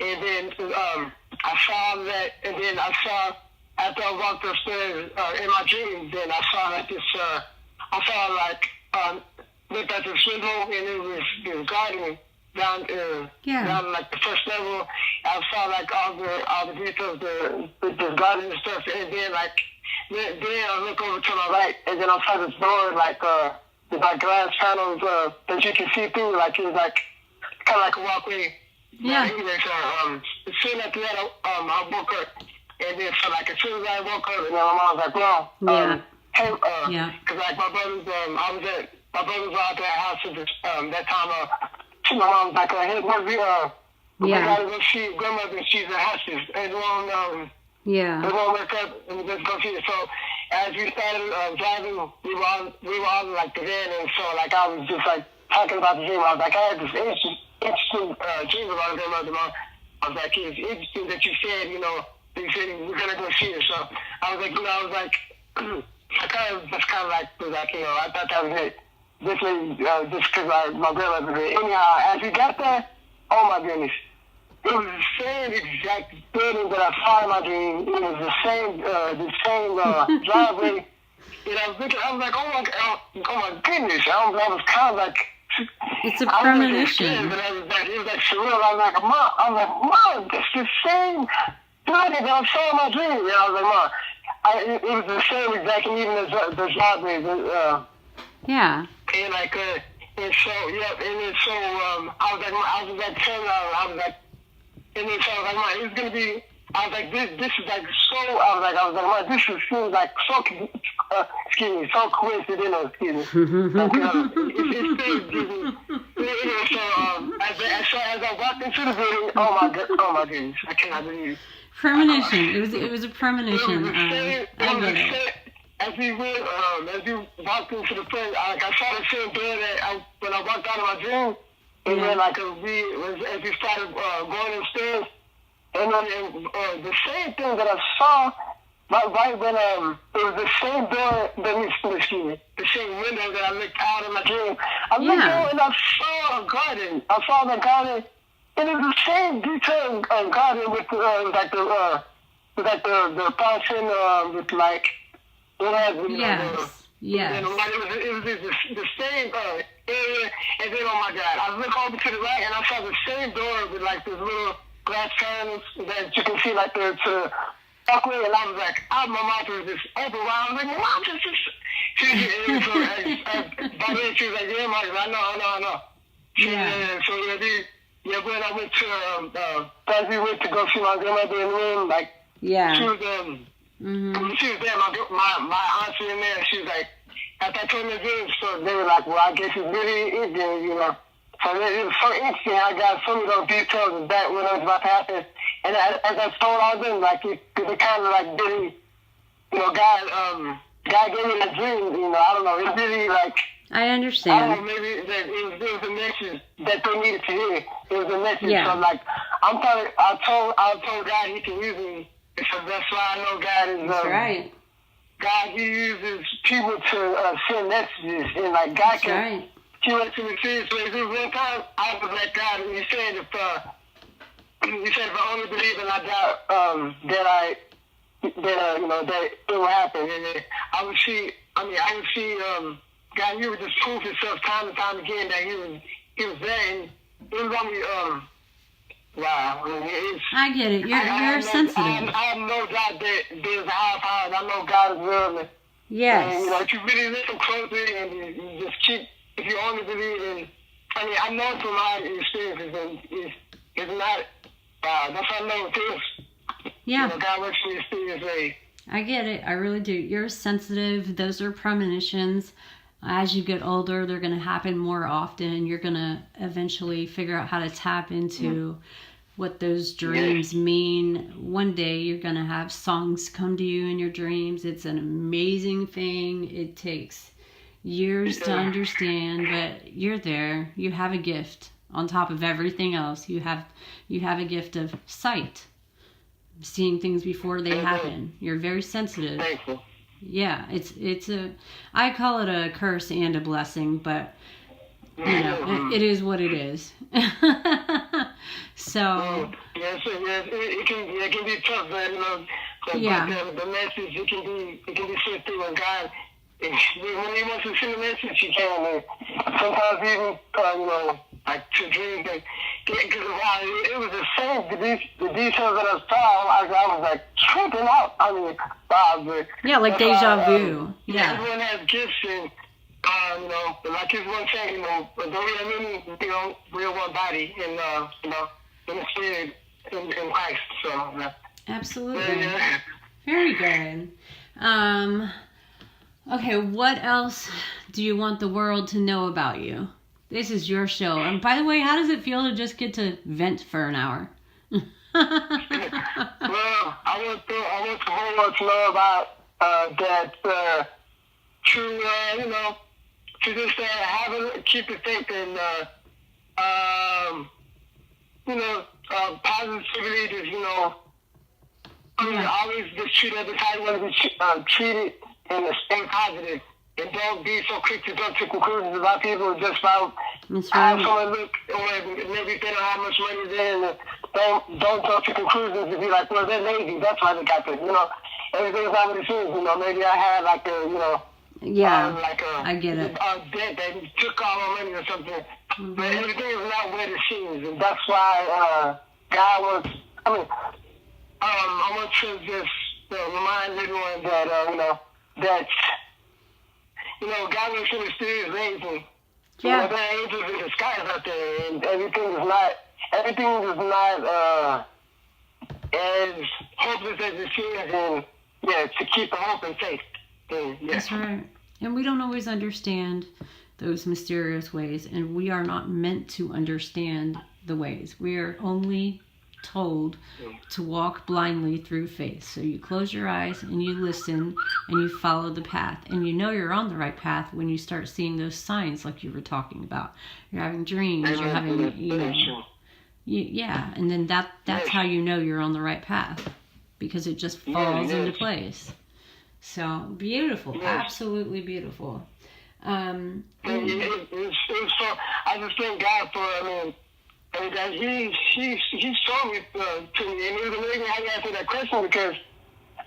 S2: and then I saw that, and then I saw after I walked upstairs in my dream, then I saw like this. Looked at this window, and it was gardening down like the first level. I saw like all the details, the garden and stuff, and then I look over to my right, and then I saw this door with like glass panels that you can see through, like it was like kind of like a walkway.
S3: Yeah.
S2: Anyway, so as soon after that, I woke up, and then so like as soon as I woke up, and then my mom was like, "Well, hey, because like my brothers, my brothers were out there at the house at that time. My mom was like, "Hey, we gotta go see grandmother. She's at hospice. Everyone, everyone wake up and let's go see her." So as we started driving, we were all in like the van, and so like I was just like talking about the dream. I was like, I had this interesting dream about grandmother. Mom. I was like, it's interesting that you said, we're gonna go see her. So I was like, that's kind of like, I thought that was it. Just because my grandmother did. Anyhow, as we got there, oh my goodness. It was the same exact building that I saw in my dream. It was the same driveway. And I was like, oh my goodness. I was kind of like,
S1: it's a premonition.
S2: It was like surreal. I was like, Mom, it's the same building that I saw in my dream. And I was like, Mom, it was the same exact, and even the driveway. And like, and so, I was like 10, I was like, and then so I was like, Mom, it's gonna be. I was like, this is like so. I was like, Mom, this seems like so. So coincidental. Excuse me. Like, it's so as I walked into the building, oh my goodness, I cannot believe.
S1: Premonition. It was a premonition.
S2: As we walked into the place, I saw the same door that when I walked out of my dream. And then, as we started going upstairs, and then the same thing that I saw, right when it was the same door the same window that I looked out of my dream. I looked out and I saw a garden. I saw the garden, and it was the same detailed garden with the fountain with like it had
S1: Yes.
S2: And it was the same area, and then, oh my God, I look over to the right, and I saw the same door with like this little glass panels that you can see like to walkway, and I was like, my mouth was just open wide. I was like, Mom, this is. By then she was like, yeah, Mom, I know. So when I went to, as we went to go see my grandmother in the room, like, she was,
S1: Mm-hmm.
S2: She was there, my auntie in there. She was like, after I told them the dream, so they were like, well, I guess it really is there, you know. So it was so interesting. I got some of those details of that when it was about to happen. And as I told all of them, like, it kind of like really, you know, God gave me that dream, you know. I don't know. It really, like,
S1: I
S2: I don't
S1: understand.
S2: know, maybe that it was a message that they needed to hear. It was a message.
S1: Yeah.
S2: So, like, I told God he can use me. Because that's why I know God is,
S1: That's right.
S2: God, he uses people to send messages. And, like, God
S1: That's
S2: can,
S1: right.
S2: he went to the serious ways. There was one time I was like, God, and he said if I only believe and I doubt, you know, that it will happen. And then I would see, God, he would just prove himself time and time again that he was there. And it was only, wow. I mean,
S1: I get it. You're sensitive.
S2: I have no doubt that there's a higher power. I know God is real. And,
S1: Yes.
S2: you know, if you really listen closely and you just keep, if you only believe in, I mean, I know from my experiences, and it's not, that's how I know it is.
S1: Yeah.
S2: You know, God works in mysterious ways.
S1: I get it. I really do. You're sensitive. Those are premonitions. As you get older, they're going to happen more often. You're going to eventually figure out how to tap into what those dreams mean. One day you're going to have songs come to you in your dreams. It's an amazing thing. It takes years to understand, but you're there. You have a gift on top of everything else. You have a gift of sight, seeing things before they happen. You're very sensitive.
S2: Thank you.
S1: Yeah, I call it a curse and a blessing, but you know, it is what it is. So.
S2: Yes, it can be tough, but you know, the message it can be sent through, and God, when He wants to send a message, He can. And sometimes even you know, like to dreams, because wow, it was the same. The details that I saw, I was like tripping out. I mean, wow, but
S1: yeah, like deja vu. Yeah.
S2: Everyone has gifts, and you know, like his one saying, you know, don't really mean, you know, we're one body, and you know, in the spirit, in Christ. So.
S1: Absolutely. Very good. Okay, what else do you want the world to know about you? This is your show. And by the way, how does it feel to just get to vent for an hour?
S2: Well, I want the whole world to know about that true, you know, to just keep the faith and, you know, positivity, just, you know, always just treat others how you want to be treated and stay positive. And don't be so quick to jump to conclusions about people just about how someone look, or maybe if they don't have much money then don't jump to conclusions and be like, well, they're lazy, that's why they got this, you know. Everything's not what it seems, you know. Maybe I had like a, you know,
S1: I get it.
S2: Debt that took all my money or something. Mm-hmm. But everything is not what it seems, and that's why God wants. I mean, I want to just remind everyone that you know that God works in mysterious ways, and you know, there are angels in the skies out there, and everything is not as hopeless as it seems, and to keep the hope and faith.
S1: That's right. And we don't always understand those mysterious ways, and we are not meant to understand the ways. We are only told to walk blindly through faith. So you close your eyes and you listen and you follow the path, and you know you're on the right path when you start seeing those signs like you were talking about. You're having dreams, you're having, you know, and then that's how you know you're on the right path, because it just falls into place. So beautiful, absolutely beautiful.
S2: It's so, I just thank God for, that he showed me to me, and it was amazing how you answered that question, because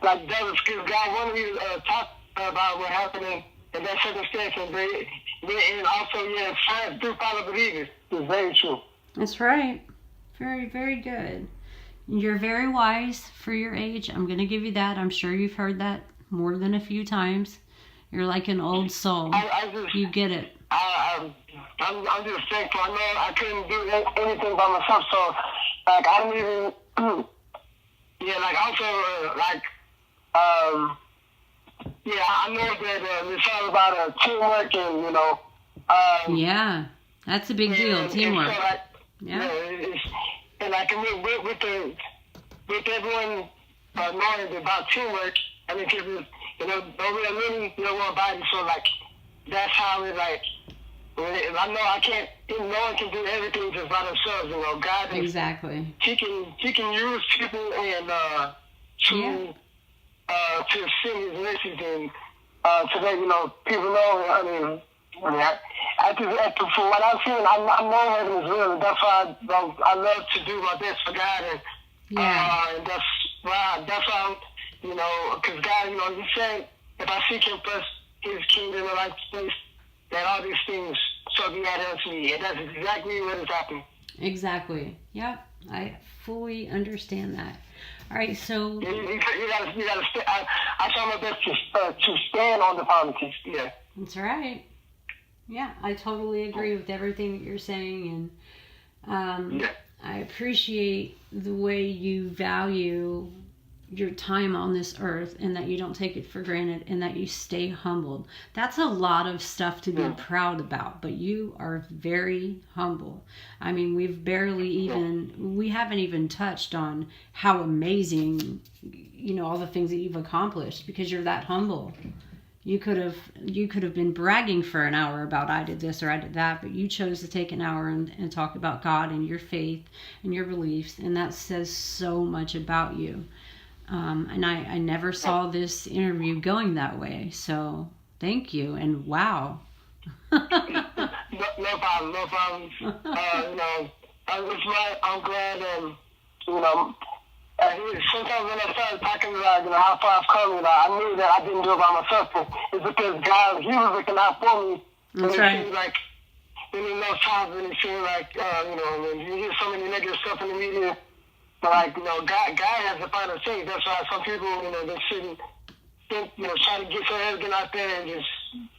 S2: like that was because God wanted me to talk about what happened in that circumstance, and also signs do follow believers. It's very true.
S1: That's right. Very, very good. You're very wise for your age. I'm going to give you that. I'm sure you've heard that more than a few times. You're like an old soul. You get it.
S2: I'm just thankful. I know I couldn't do anything by myself, so like I don't even. Also like Yeah, I know that it's all about teamwork and,
S1: Yeah, that's a big deal, teamwork.
S2: And so, like,
S1: Yeah.
S2: And like with everyone knowing about teamwork, I mean, because nobody really one body, so like that's how it like. I know I can't. No one can do everything just by themselves. God is,
S1: Exactly.
S2: He can use people and to sing His message and to let people know. From what I've seen, I know heaven is real, and that's why I love to do my best for God, and and that's why because God, He said, if I seek Him first, His kingdom and righteousness, that all these things shall be added unto me, and that's exactly what is happening.
S1: Exactly. Yep. I fully understand that. All right, so
S2: you gotta stay. I try my best to stand on the promises. Yeah.
S1: That's right. Yeah, I totally agree with everything that you're saying, and I appreciate the way you value your time on this earth and that you don't take it for granted and that you stay humbled. That's a lot of stuff to be proud about, but you are very humble. I mean, we haven't even touched on how amazing, all the things that you've accomplished because you're that humble. You could have been bragging for an hour about I did this or I did that, but you chose to take an hour and talk about God and your faith and your beliefs, and that says so much about you. And I never saw this interview going that way, so thank you, and wow.
S2: No problem. I'm glad, sometimes when I started talking about how far I've come, I knew that I didn't do it by myself. It's because God, He was looking out for me.
S1: That's
S2: and
S1: right.
S2: It seems like, in those times when it seemed like, when you hear so many negative stuff in the media, but like, God has the final say. That's why some people, they shouldn't think, try to get so arrogant out there and just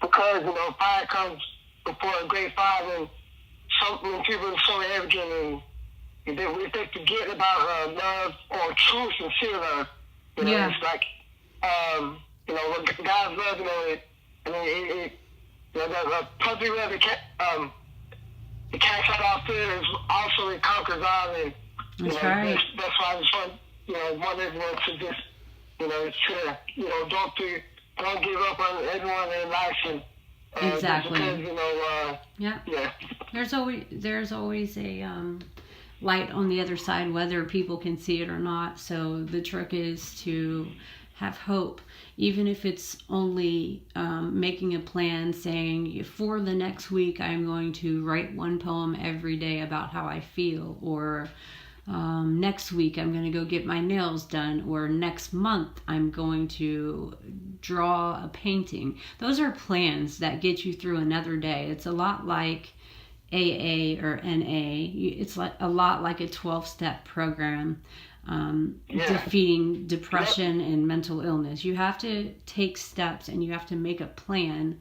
S2: because, fire comes before a great fire, and when people are so arrogant and if they forget about love or true, sincere love, it's like, God's love, the puppy love, the cast out all fear is also it conquers all, and
S1: that's right.
S2: That's why I just want everyone to just, don't give up on everyone in life, and
S1: exactly.
S2: Because,
S1: There's always a light on the other side, whether people can see it or not. So the trick is to have hope, even if it's only making a plan saying for the next week I'm going to write one poem every day about how I feel, or next week I'm going to go get my nails done, or next month I'm going to draw a painting. Those are plans that get you through another day. It's a lot like AA or NA. It's a lot like a 12-step program, defeating depression and mental illness. You have to take steps and you have to make a plan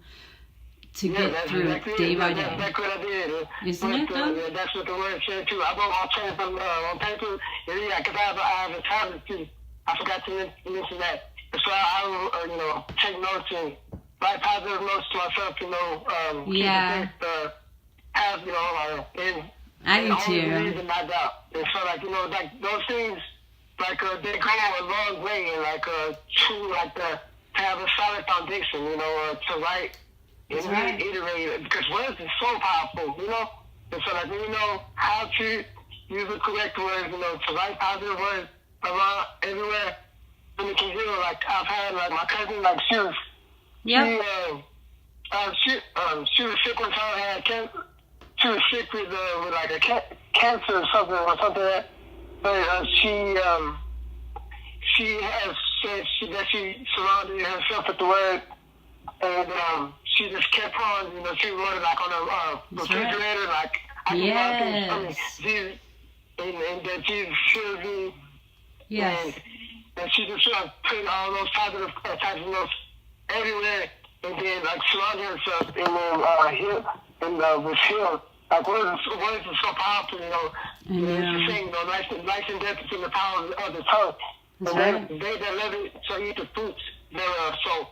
S1: to get through it day by day.
S2: That's what I did.
S1: Isn't it though?
S2: That's what the word said too. I wrote my plans on paper. Because I have a tablet too. I forgot to mention that. So I take notes and write positive notes to myself. Have
S1: I do too.
S2: And not doubt. And so like those things they go a long way, and to have a solid foundation. To write.
S1: That's right.
S2: Iterate, because words is so powerful, And so when you know how to use the correct words, to write positive words around everywhere, and it can heal. Like I've had my cousin, she was she was sick one time, had cancer. She was sick with a cancer or something like that. But she has said that she surrounded herself with the word, and she just kept on, she wrote it on a refrigerator, Jesus, and that Jesus heals me.
S1: Yes.
S2: And she just put all those positive types of notes everywhere, and then surrounded herself, and then healed, and was healed. Words are so powerful, It's the same, life and death is in the power of the tongue.
S1: That's
S2: And
S1: right.
S2: then they that love it shall eat the fruits thereof. So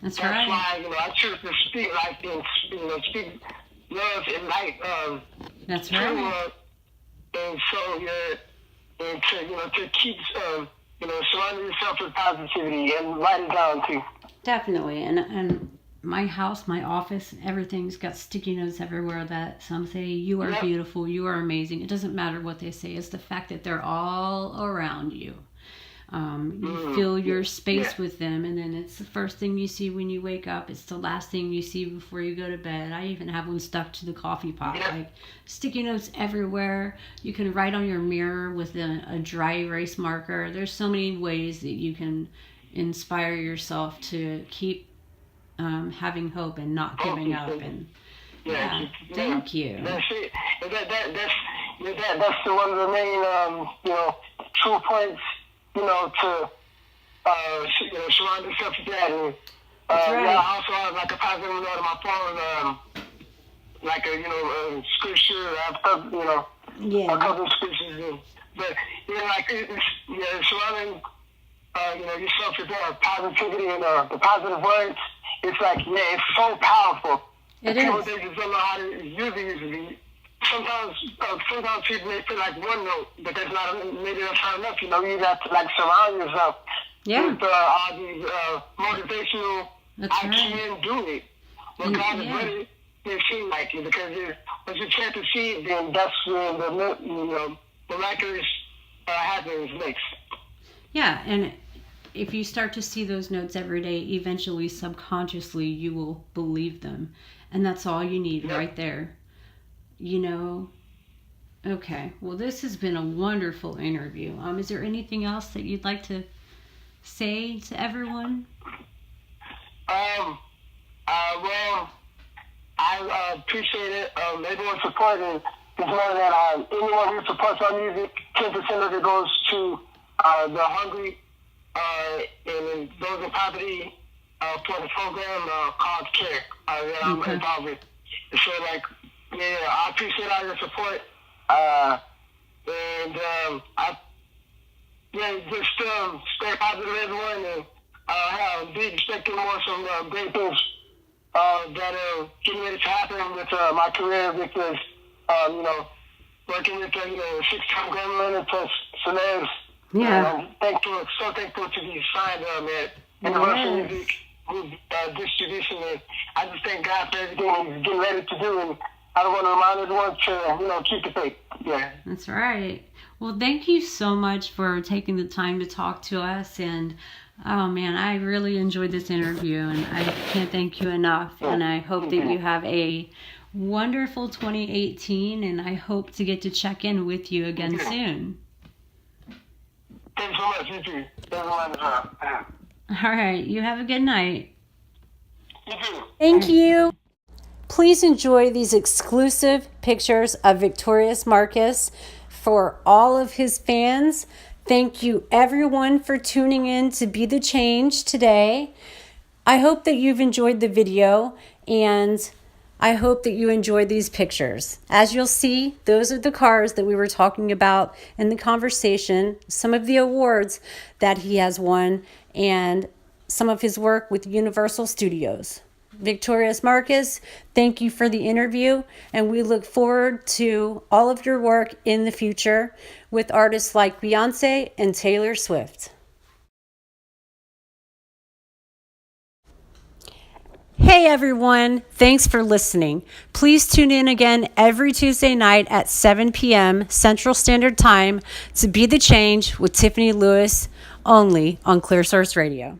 S1: That's
S2: that's
S1: right.
S2: why, I choose to speak life and, speak love and light,
S1: That's
S2: to,
S1: right.
S2: and so, and to keep, surrounding yourself with positivity and write it down too.
S1: Definitely. And my house, my office, everything's got sticky notes everywhere that some say, you are
S2: Yep.
S1: beautiful, you are amazing. It doesn't matter what they say. It's the fact that they're all around you. You fill your space with them, and then it's the first thing you see when you wake up. It's the last thing you see before you go to bed. I even have one stuck to the coffee pot.
S2: Yep.
S1: Like, sticky notes everywhere. You can write on your mirror with a dry erase marker. There's so many ways that you can inspire yourself to keep having hope and not giving up. And thank you.
S2: That's it. And that's one of the main, true points, to, surround yourself with that. And,
S1: That's right.
S2: I also have like a positive note on my phone, like a, scripture. I've got, a couple of scriptures. But, like, surrounding, yourself with positivity and the positive words, it's like, it's so powerful.
S1: It
S2: People,
S1: is.
S2: they just don't know how to use it. Sometimes people may feel like one note, but that's maybe that's not enough. You have to like surround yourself with all these motivational. I can do it. But God is ready. It seems like it because once you plant the seed, then that's when the miraculous happens next.
S1: Yeah, and if you start to see those notes every day, eventually, subconsciously, you will believe them. And that's all you need right there. Okay. Well, this has been a wonderful interview. Is there anything else that you'd like to say to everyone?
S2: Well, I appreciate it. Everyone's supporting. Just know that anyone who supports our music, 10% of it goes to the hungry and those in poverty for the program called CARE that I'm involved with. So, I appreciate all your support. Just stay positive, everyone, and be expecting some great things that are getting ready to happen with my career because, working with 6-time Grammy winner plus celebs. I'm so thankful to be signed, man. Universal Music distribution. And I just thank God for everything He's getting ready to do. And I don't want to remind everyone to, keep the faith. Yeah.
S1: That's right. Well, thank you so much for taking the time to talk to us. And, oh, man, I really enjoyed this interview. And I can't thank you enough. And I hope that you have a wonderful 2018. And I hope to get to check in with you again soon.
S2: Thanks so much. You too.
S1: All right. You have a good night.
S2: You too.
S1: Thank you. Please enjoy these exclusive pictures of Victorious Marcus for all of his fans. Thank you, everyone, for tuning in to Be the Change today. I hope that you've enjoyed the video, and I hope that you enjoyed these pictures. As you'll see, those are the cars that we were talking about in the conversation, some of the awards that he has won, and some of his work with Universal Studios. Victorious Marcus, thank you for the interview, and we look forward to all of your work in the future with artists like Beyonce and Taylor Swift. Hey everyone, thanks for listening. Please tune in again every Tuesday night at 7 p.m. Central Standard Time to Be the Change with Tiffany Lewis, only on Clear Source Radio.